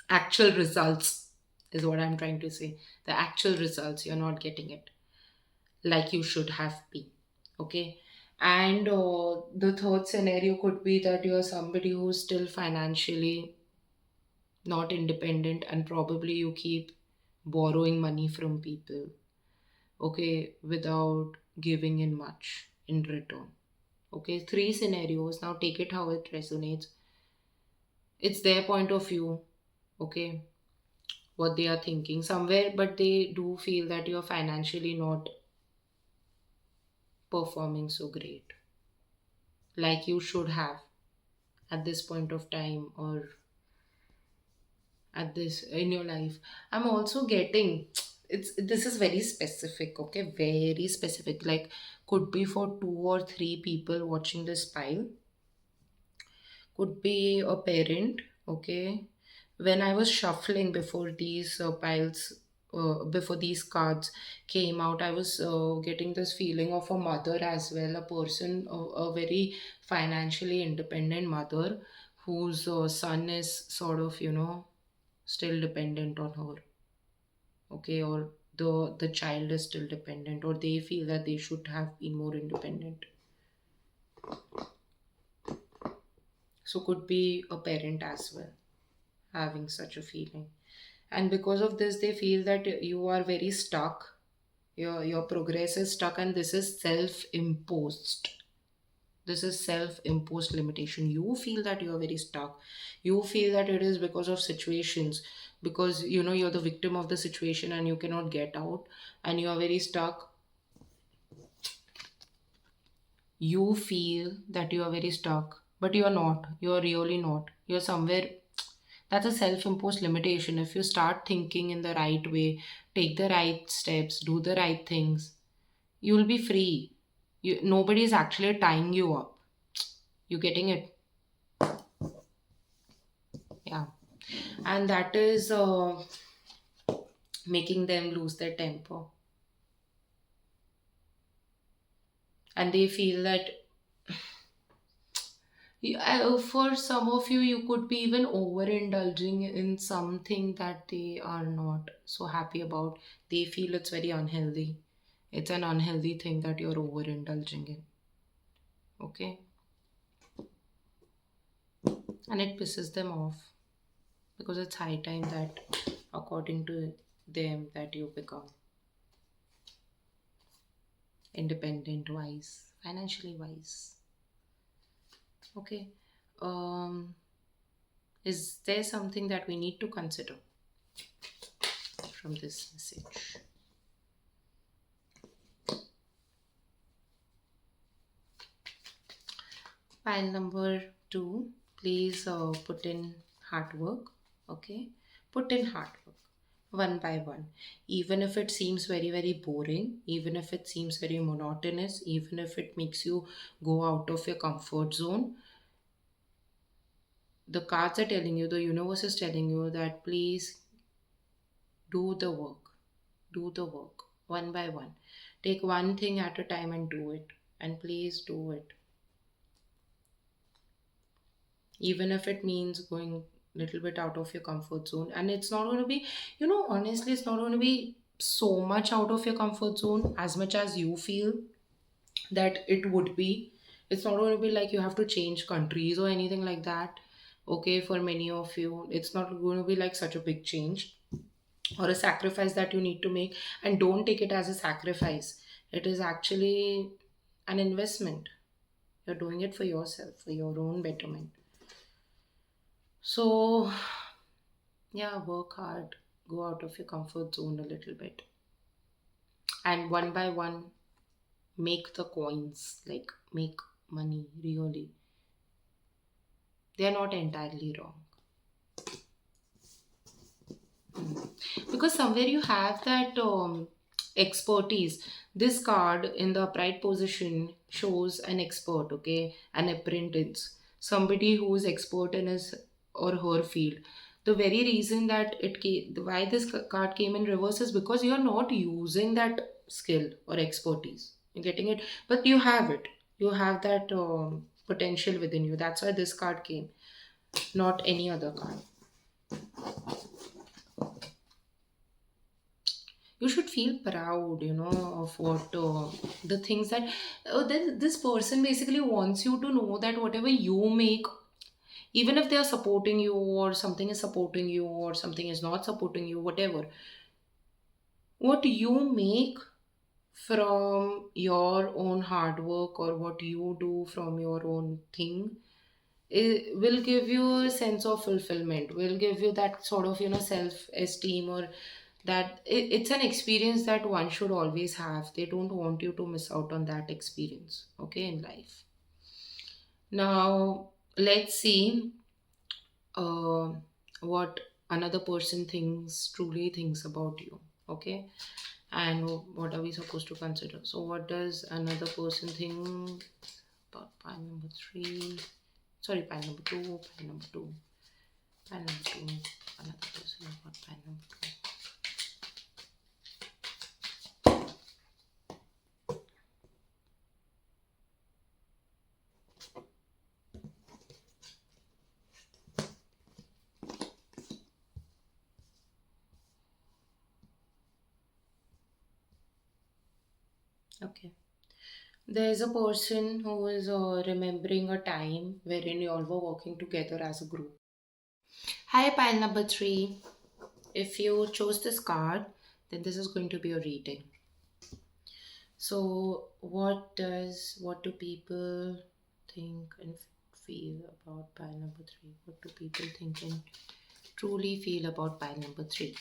[SPEAKER 1] actual results is what I'm trying to say. The actual results, you're not getting it like you should have been. Okay, and the third scenario could be that you're somebody who's still financially not independent, and probably you keep borrowing money from people, okay, without giving in much in return. Okay, three scenarios. Now take it how it resonates. It's their point of view. Okay, what they are thinking somewhere, but they do feel that you're financially not performing so great like you should have at this point of time or at this in your life. I'm also getting, it's this is very specific, okay, very specific, like could be for two or three people watching this pile, could be a parent, okay. When I was shuffling before these piles, before these cards came out, I was getting this feeling of a mother as well, a person, a very financially independent mother whose son is sort of, still dependent on her, okay, or the child is still dependent, or they feel that they should have been more independent. So could be a parent as well having such a feeling, and because of this they feel that you are very stuck, your progress is stuck, and this is self imposed, this is self imposed limitation. You feel that you are very stuck, you feel that it is because of situations, because you're the victim of the situation and you cannot get out, and you are very stuck. You feel that you are very stuck, but you are not, you are really not, you're somewhere. That's a self imposed limitation. If you start thinking in the right way, take the right steps, do the right things, you will be free. Nobody is actually tying you up. You getting it? Yeah. And that is making them lose their temper. And they feel that for some of you, you could be even overindulging in something that they are not so happy about. They feel it's very unhealthy. It's an unhealthy thing that you're overindulging in. Okay? And it pisses them off because it's high time that, according to them, that you become independent wise, financially wise. Okay. Um, is there something that we need to consider from this message? Pile number two, please put in hard work. Okay, put in hard work one by one. Even if it seems very, very boring, even if it seems very monotonous, even if it makes you go out of your comfort zone, the cards are telling you, the universe is telling you that please do the work. Do the work one by one. Take one thing at a time and do it. And please do it. Even if it means going a little bit out of your comfort zone. And it's not going to be, honestly, it's not going to be so much out of your comfort zone as much as you feel that it would be. It's not going to be like you have to change countries or anything like that. Okay, for many of you, it's not going to be like such a big change or a sacrifice that you need to make. And don't take it as a sacrifice, it is actually an investment. You're doing it for yourself, for your own betterment. So, yeah, work hard, go out of your comfort zone a little bit, and one by one, make the coins, like make money really. They're not entirely wrong. Because somewhere you have that expertise. This card in the upright position shows an expert, okay, an apprentice, somebody who is expert in his or her field. The very reason that why this card came in reverse is because you are not using that skill or expertise. You're getting it, but you have it. You have that potential within you. That's why this card came, not any other card. You should feel proud, of what the things that this person basically wants you to know that whatever you make, even if they are supporting you or something is supporting you or something is not supporting you, whatever, what you make from your own hard work or what you do from your own thing, it will give you a sense of fulfillment, will give you that sort of self esteem or that it's an experience that one should always have. They don't want you to miss out on that experience, okay, in life. Now, let's see uh, what another person thinks, truly thinks about you, okay? And what are we supposed to consider? So, what does another person think about pile number three? Sorry, pile number two, pile number two, pile number two, another person about pile number two. Okay. There's a person who is remembering a time wherein you all were working together as a group. Hi, pile number three. If you chose this card, then this is going to be your reading. So, what do people think and feel about pile number three? What do people think and truly feel about pile number three?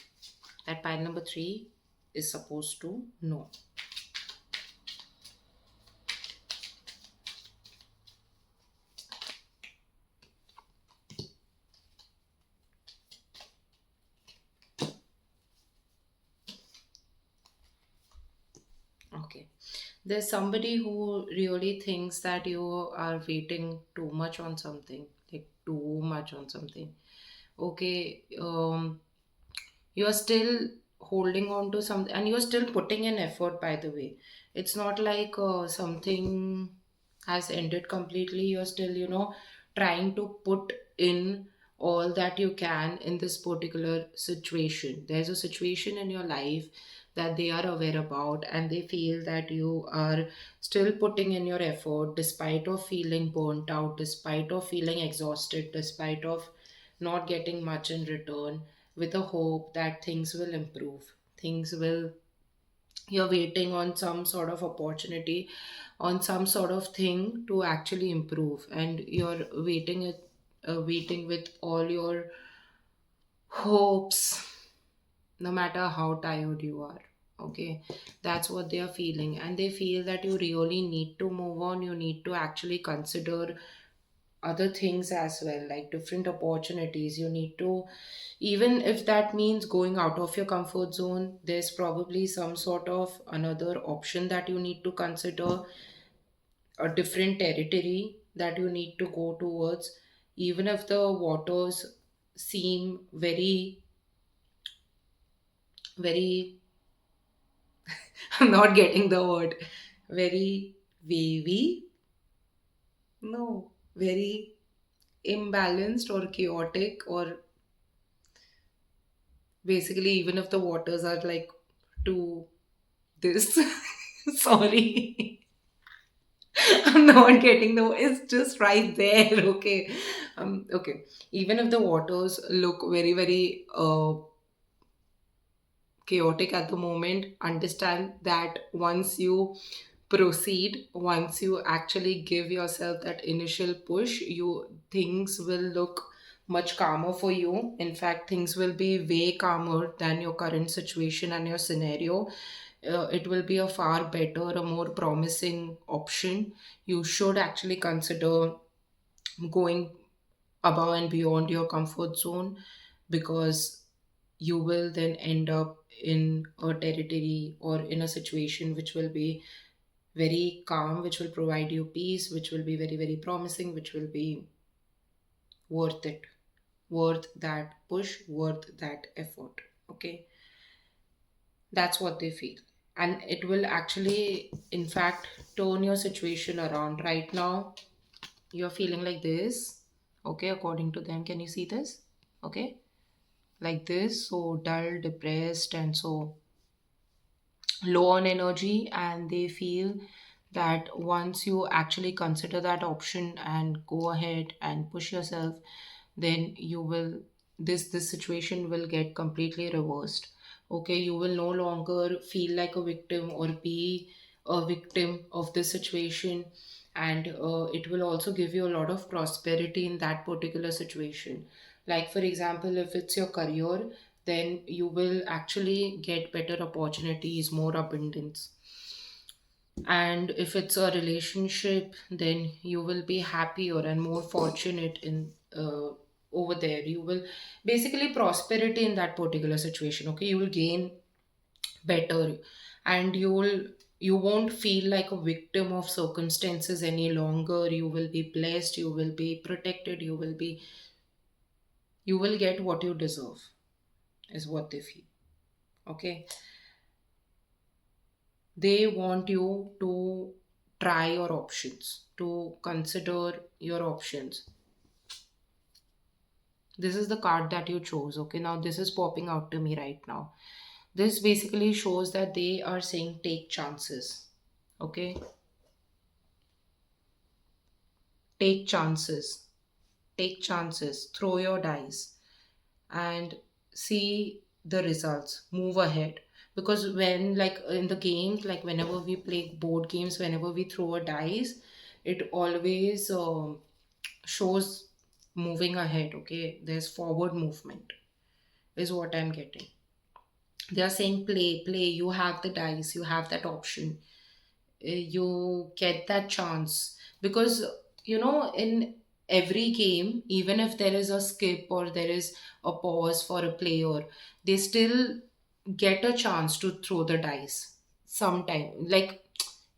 [SPEAKER 1] That pile number three is supposed to know. Okay. There's somebody who really thinks that you are waiting too much on something, like too much on something. Okay, you're still holding on to something and you're still putting in effort, by the way. It's not like something has ended completely. You're still, trying to put in all that you can in this particular situation. There's a situation in your life that they are aware about, and they feel that you are still putting in your effort despite of feeling burnt out, despite of feeling exhausted, despite of not getting much in return, with a hope that things will improve. Things will, you're waiting on some sort of opportunity, on some sort of thing to actually improve, and you're waiting with all your hopes, no matter how tired you are. Okay, that's what they are feeling, and they feel that you really need to move on. You need to actually consider other things as well, like different opportunities. You need to, even if that means going out of your comfort zone, there's probably some sort of another option that you need to consider, a different territory that you need to go towards, even if the waters seem very, very, I'm not getting the word, very wavy, no, very imbalanced or chaotic, or basically, even if the waters are like to this, sorry, I'm not getting the, it's just right there, okay. Okay, even if the waters look very, very chaotic at the moment, understand that once you proceed, once you actually give yourself that initial push, you, things will look much calmer for you. In fact, things will be way calmer than your current situation and your scenario. It will be a far better, a more promising option. You should actually consider going above and beyond your comfort zone, because you will then end up in a territory or in a situation which will be very calm, which will provide you peace, which will be very, very promising, which will be worth it, worth that push, worth that effort. Okay, that's what they feel. And it will actually, in fact, turn your situation around. Right now, you're feeling like this. Okay, according to them, can you see this? Okay, like this, so dull, depressed, and so low on energy. And they feel that once you actually consider that option and go ahead and push yourself, then you will, this situation will get completely reversed. Okay, you will no longer feel like a victim or be a victim of this situation. And it will also give you a lot of prosperity in that particular situation. Like, for example, if it's your career, then you will actually get better opportunities, more abundance. And if it's a relationship, then you will be happier and more fortunate in over there. You will basically prosperity in that particular situation. Okay, you will gain better, and you won't feel like a victim of circumstances any longer. You will be blessed, you will be protected, you will get what you deserve, is what they feel. Okay, they want you to try your options, to consider your options. This is the card that you chose. Okay, now this is popping out to me right now. This basically shows that they are saying take chances. Okay, take chances, take chances, throw your dice, and see the results, move ahead. Because when, like in the games, like whenever we play board games, whenever we throw a dice, it always shows moving ahead. Okay, there's forward movement, is what I'm getting. They are saying play, play, you have the dice, you have that option. You get that chance. Because in every game, even if there is a skip or there is a pause for a player, they still get a chance to throw the dice sometime, like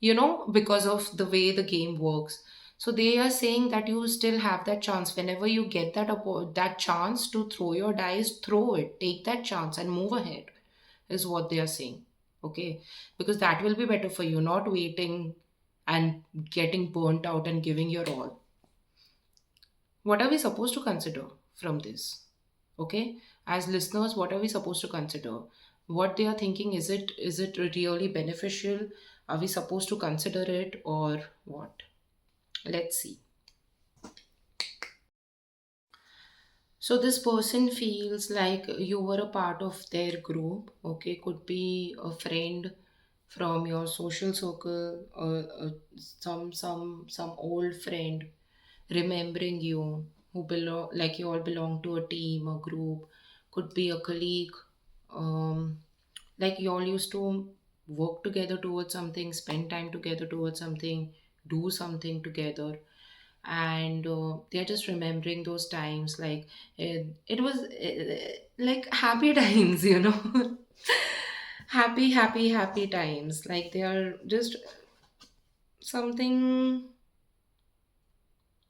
[SPEAKER 1] because of the way the game works. So they are saying that you still have that chance. Whenever you get that chance to throw your dice, throw it, take that chance and move ahead, is what they are saying. Okay, because that will be better for you, not waiting and getting burnt out and giving your all. What are we supposed to consider from this? Okay, as listeners, what are we supposed to consider? What they are thinking, is it really beneficial? Are we supposed to consider it, or what? Let's see. So this person feels like you were a part of their group. Okay, could be a friend from your social circle, or some old friend remembering you, who belong, like you all belong to a team, a group. Could be a colleague, um, like you all used to work together towards something, spend time together towards something, do something together. And they're just remembering those times, like it was like happy times, happy, happy, happy times. Like they are just something,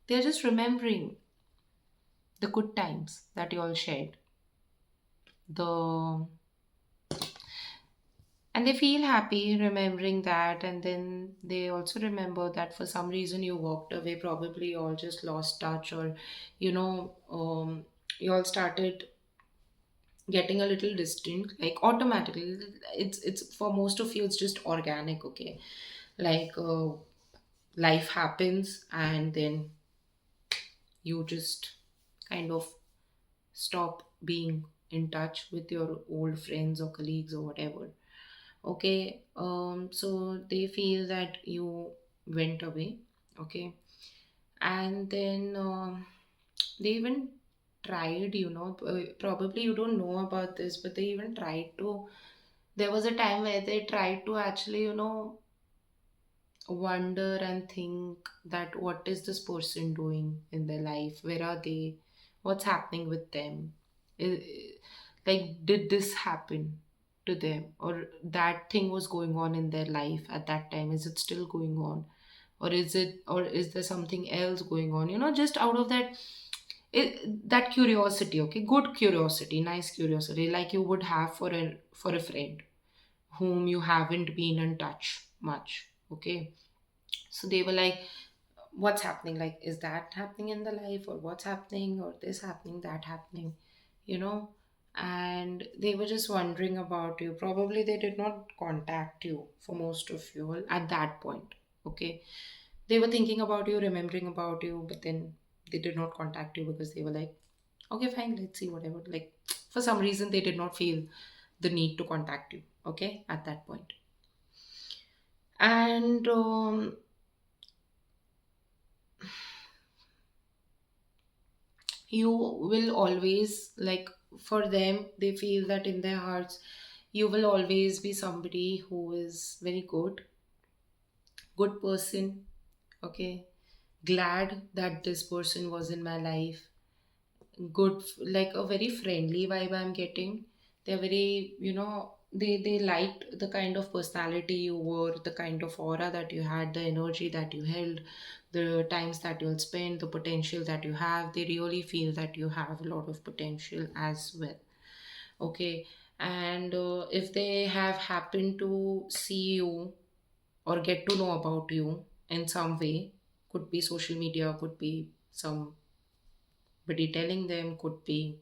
[SPEAKER 1] they're just remembering the good times that you all shared. The And they feel happy remembering that, and then they also remember that for some reason you walked away. Probably you all just lost touch, or you know um, you all started getting a little distant, like automatically. It's for most of you, it's just organic. Okay, like life happens, and then you just kind of stop being in touch with your old friends or colleagues or whatever. Okay, so they feel that you went away. Okay, and then they even tried, probably you don't know about this, but they even tried to. There was a time where they tried to actually, wonder and think that what is this person doing in their life? Where are they? What's happening with them? I- like, did this happen to them, or that thing was going on in their life at that time? Is it still going on, or is there something else going on? Just out of that curiosity. Okay, good curiosity, nice curiosity, like you would have for a friend whom you haven't been in touch much. Okay, so they were like, what's happening? Like, is that happening in the life, or what's happening, or this happening, that happening, you know? And they were just wondering about you. Probably they did not contact you for most of you at that point. Okay. They were thinking about you, remembering about you, but then they did not contact you because they were like, okay, fine, let's see, whatever. Like, for some reason, they did not feel the need to contact you. Okay. At that point. And you will always, like, for them, they feel that in their hearts you will always be somebody who is very good person. Okay, glad that this person was in my life. Good, like a very friendly vibe I'm getting. They're very, they liked the kind of personality you were, the kind of aura that you had, the energy that you held, the times that you'll spend, the potential that you have. They really feel that you have a lot of potential as well. Okay, and if they have happened to see you or get to know about you in some way, could be social media, could be somebody telling them, could be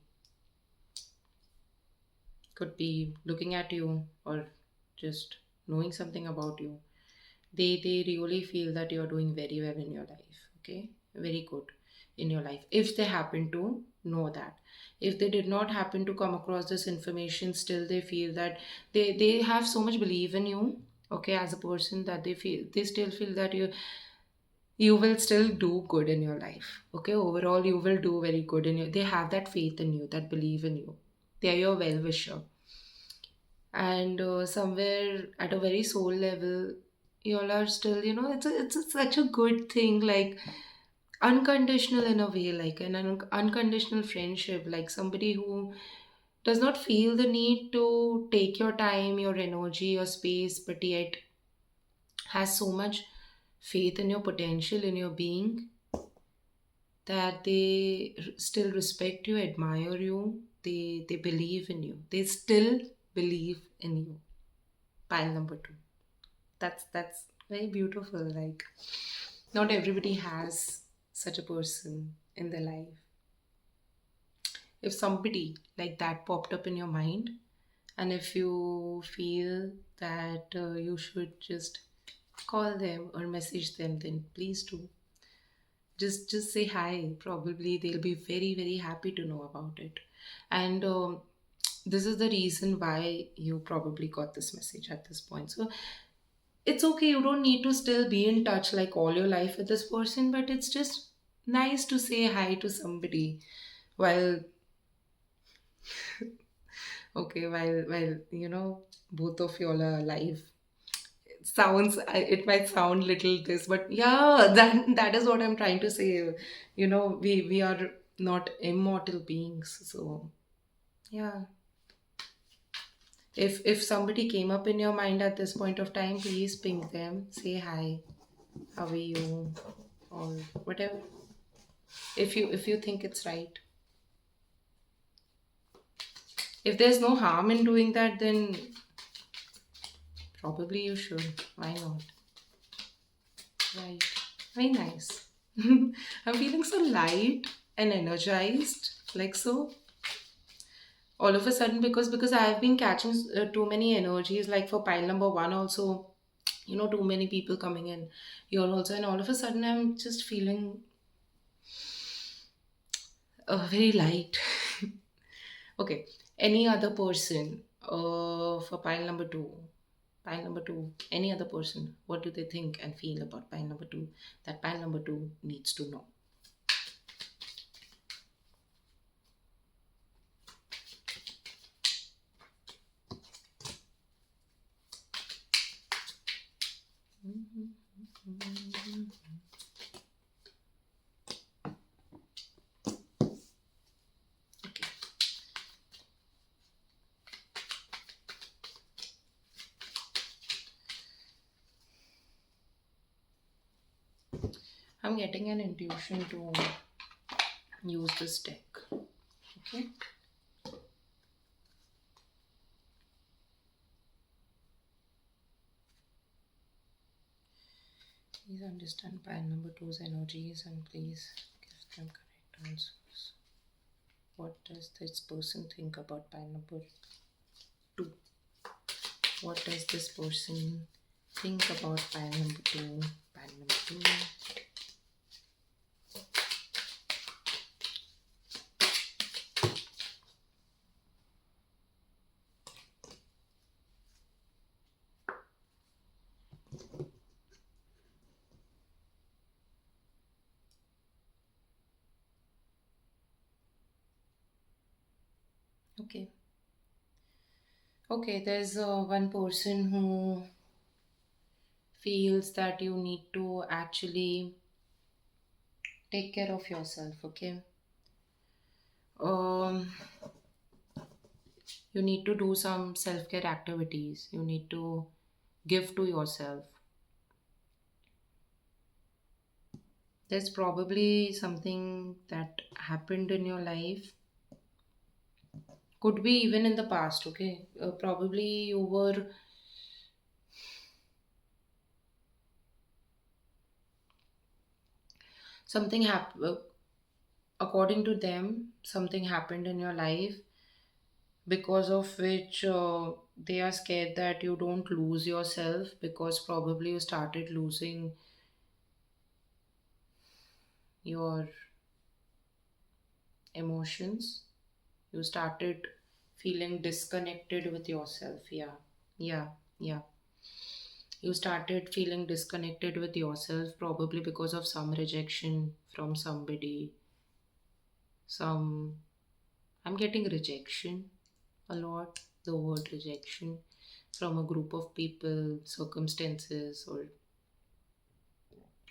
[SPEAKER 1] looking at you, or just knowing something about you. They really feel that you're doing very well in your life. Okay, very good in your life, if they happen to know that. If they did not happen to come across this information, still they feel that they have so much belief in you, okay, as a person, that they still feel that you will still do good in your life. Okay, overall you will do very good in your, they have that faith in you, that believe in you. They are your well wisher. And somewhere at a very soul level, you all are still, such a good thing, like unconditional in a way, like an unconditional friendship, like somebody who does not feel the need to take your time, your energy, your space, but yet has so much faith in your potential, in your being, that they still respect you, admire you, they believe in you, they still believe in you. Pile number two. That's very beautiful. Like, not everybody has such a person in their life. If somebody like that popped up in your mind, and if you feel that you should just call them or message them, then please do. Just say hi. Probably they'll be very very happy to know about it. And this is the reason why you probably got this message at this point. So it's okay, you don't need to still be in touch like all your life with this person, but it's just nice to say hi to somebody while, okay, while both of y'all are alive. It sounds, it might sound little this, but yeah, that is what I'm trying to say. We are not immortal beings. So yeah, if somebody came up in your mind at this point of time, please ping them, say hi, how are you, or whatever, if you think it's right. If there's no harm in doing that, then probably you should. Why not? Right. Very nice. I'm feeling so light and energized, like so. All of a sudden, because I've been catching too many energies, like for pile number one also, too many people coming in here also, and all of a sudden I'm just feeling very light. Okay. Any other person for pile number two? Pile number two. Any other person? What do they think and feel about pile number two? That pile number two needs to know. Okay. I'm getting an intuition to use this deck. Okay. Please understand pile number two's energies and please give them correct answers. What does this person think about pile number two? What does this person think about pile number two? Pile number two. Okay. Okay, there's one person who feels that you need to actually take care of yourself, okay? Um, you need to do some self-care activities. You need to give to yourself. There's probably something that happened in your life. Could be even in the past, okay? Probably you were something happened. According to them, something happened in your life because of which they are scared that you don't lose yourself, because probably you started losing your emotions. You started feeling disconnected with yourself. Yeah, yeah, yeah. You started feeling disconnected with yourself, probably because of some rejection from somebody. Some, I'm getting rejection a lot, the word rejection from a group of people, circumstances,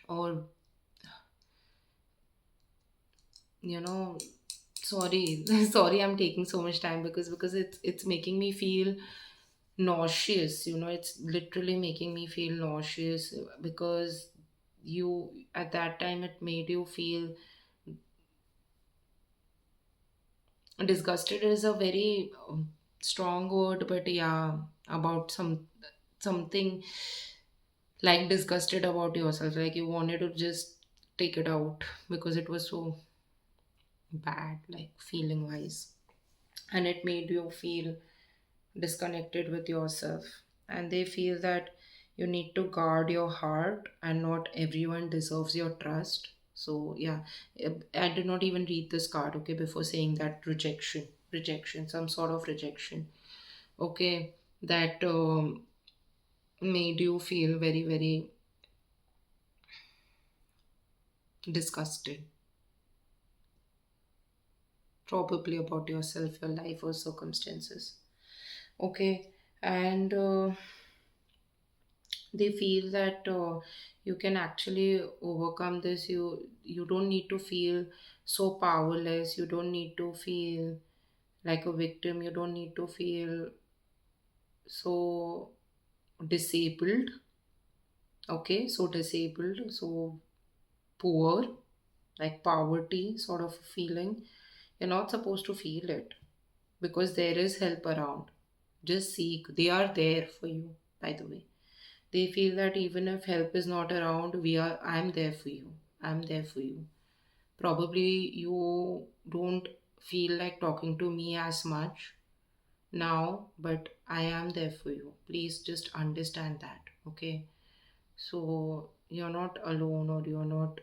[SPEAKER 1] or you know, sorry, sorry, I'm taking so much time because it's making me feel nauseous. You know, it's literally making me feel nauseous because you at that time it made you feel disgusted is a very strong word, but yeah, about something like disgusted about yourself, like you wanted to just take it out because it was so bad, like feeling wise, and it made you feel disconnected with yourself. And they feel that you need to guard your heart and not everyone deserves your trust. So yeah, I did not even read this card, okay, before saying that rejection, some sort of rejection, okay, that made you feel very, very disgusted, probably about yourself, your life, or circumstances. Okay, and they feel that you can actually overcome this. You don't need to feel so powerless. You don't need to feel like a victim. You don't need to feel so disabled. Okay, so disabled, so poor, like poverty sort of feeling. You're not supposed to feel it because there is help around. Just seek. They are there for you, by the way. They feel that even if help is not around, I'm there for you. I'm there for you. Probably you don't feel like talking to me as much now, but I am there for you. Please just understand that, okay? So you're not alone, or you're not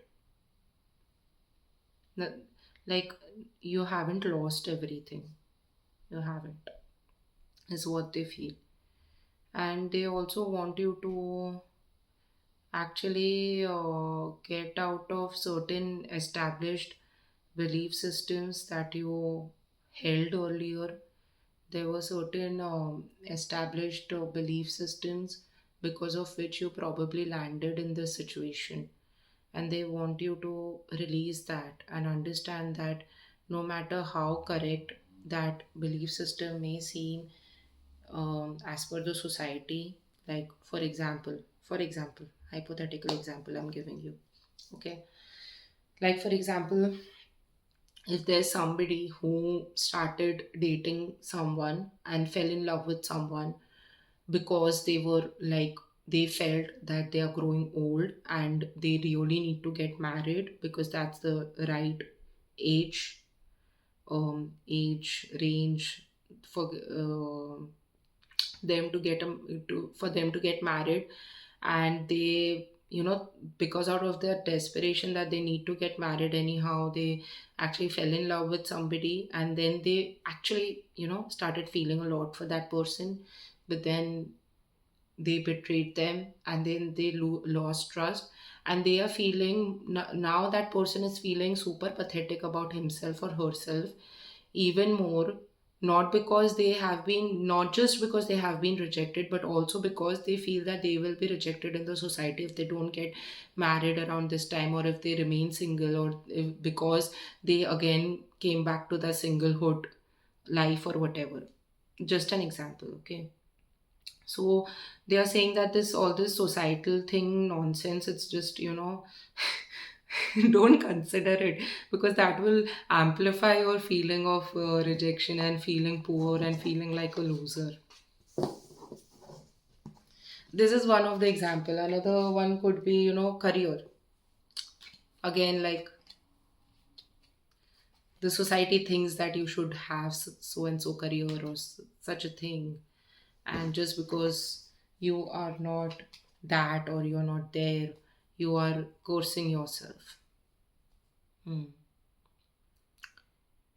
[SPEAKER 1] n- like you haven't lost everything. You haven't, is what they feel. And they also want you to actually get out of certain established belief systems that you held earlier. There were certain established belief systems because of which you probably landed in this situation. And they want you to release that and understand that no matter how correct that belief system may seem, as per the society, like for example, hypothetical example I'm giving you, okay, like for example, if there's somebody who started dating someone and fell in love with someone because they were like, they felt that they are growing old and they really need to get married because that's the right age, age range for them to get to for them to get married. And they, because out of their desperation that they need to get married anyhow, they actually fell in love with somebody, and then they actually, started feeling a lot for that person. But then they betrayed them, and then they lost trust, and they are feeling now that person is feeling super pathetic about himself or herself even more, not because they have been, not just because they have been rejected, but also because they feel that they will be rejected in the society if they don't get married around this time, or if they remain single, or if, because they again came back to the singlehood life or whatever. Just an example, okay? So they are saying that this, all this societal thing nonsense, it's just, don't consider it, because that will amplify your feeling of rejection and feeling poor and feeling like a loser. This is one of the example. Another one could be, career. Again, like, the society thinks that you should have so and so career, or such a thing, and just because you are not that, or you're not there, you are cursing yourself. Hmm.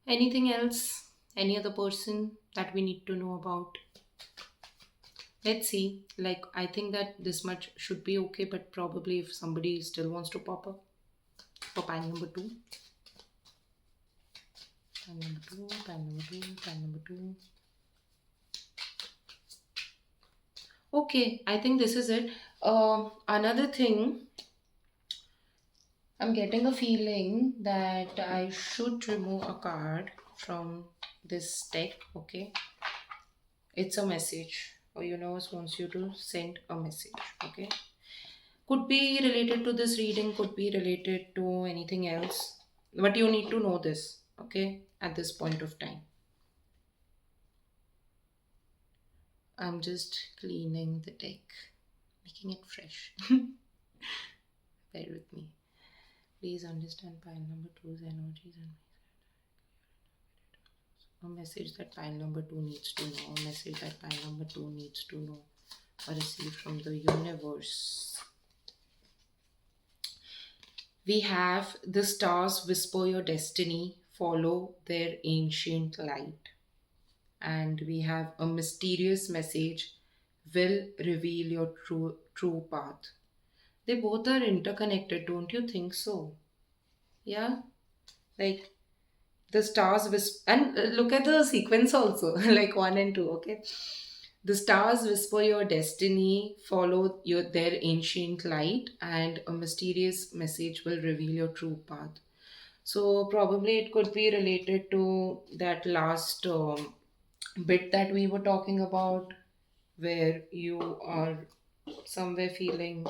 [SPEAKER 1] Anything else? Any other person that we need to know about? Let's see. Like, I think that this much should be okay, but probably if somebody still wants to pop up for pile number two, pile number two, pile number two, pile number two. Okay, I think this is it. Another thing, I'm getting a feeling that I should remove a card from this deck. Okay, it's a message, or universe wants you to send a message. Okay, could be related to this reading, could be related to anything else, but you need to know this. Okay, at this point of time, I'm just cleaning the deck, making it fresh. Bear with me. Please understand pile number two's energies and a message that pile number two needs to know, a message that pile number two needs to know or receive from the universe. We have the stars whisper your destiny, follow their ancient light. And we have a mysterious message, will reveal your true path. They both are interconnected, don't you think so? Yeah? Like, the stars and look at the sequence also, like 1 and 2, okay? The stars whisper your destiny, follow their ancient light, and a mysterious message will reveal your true path. So probably it could be related to that last bit that we were talking about, where you are somewhere feeling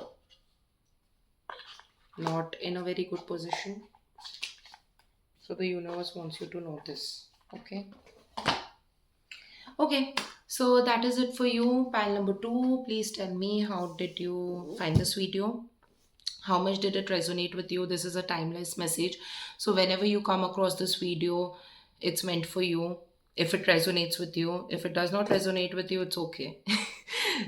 [SPEAKER 1] not in a very good position. So the universe wants you to know this. Okay. Okay. So that is it for you. Pile number two. Please tell me, how did you find this video? How much did it resonate with you? This is a timeless message. So whenever you come across this video, it's meant for you. If it resonates with you, if it does not resonate with you, it's okay.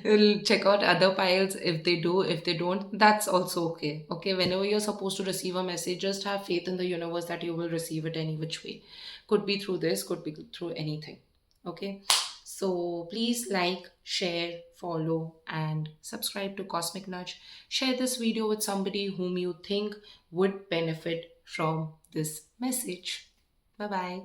[SPEAKER 1] You'll check out other piles if they do. If they don't, that's also okay. Okay, whenever you're supposed to receive a message, just have faith in the universe that you will receive it any which way. Could be through this, could be through anything. Okay, so please like, share, follow, and subscribe to Cosmic Nudge. Share this video with somebody whom you think would benefit from this message. Bye bye.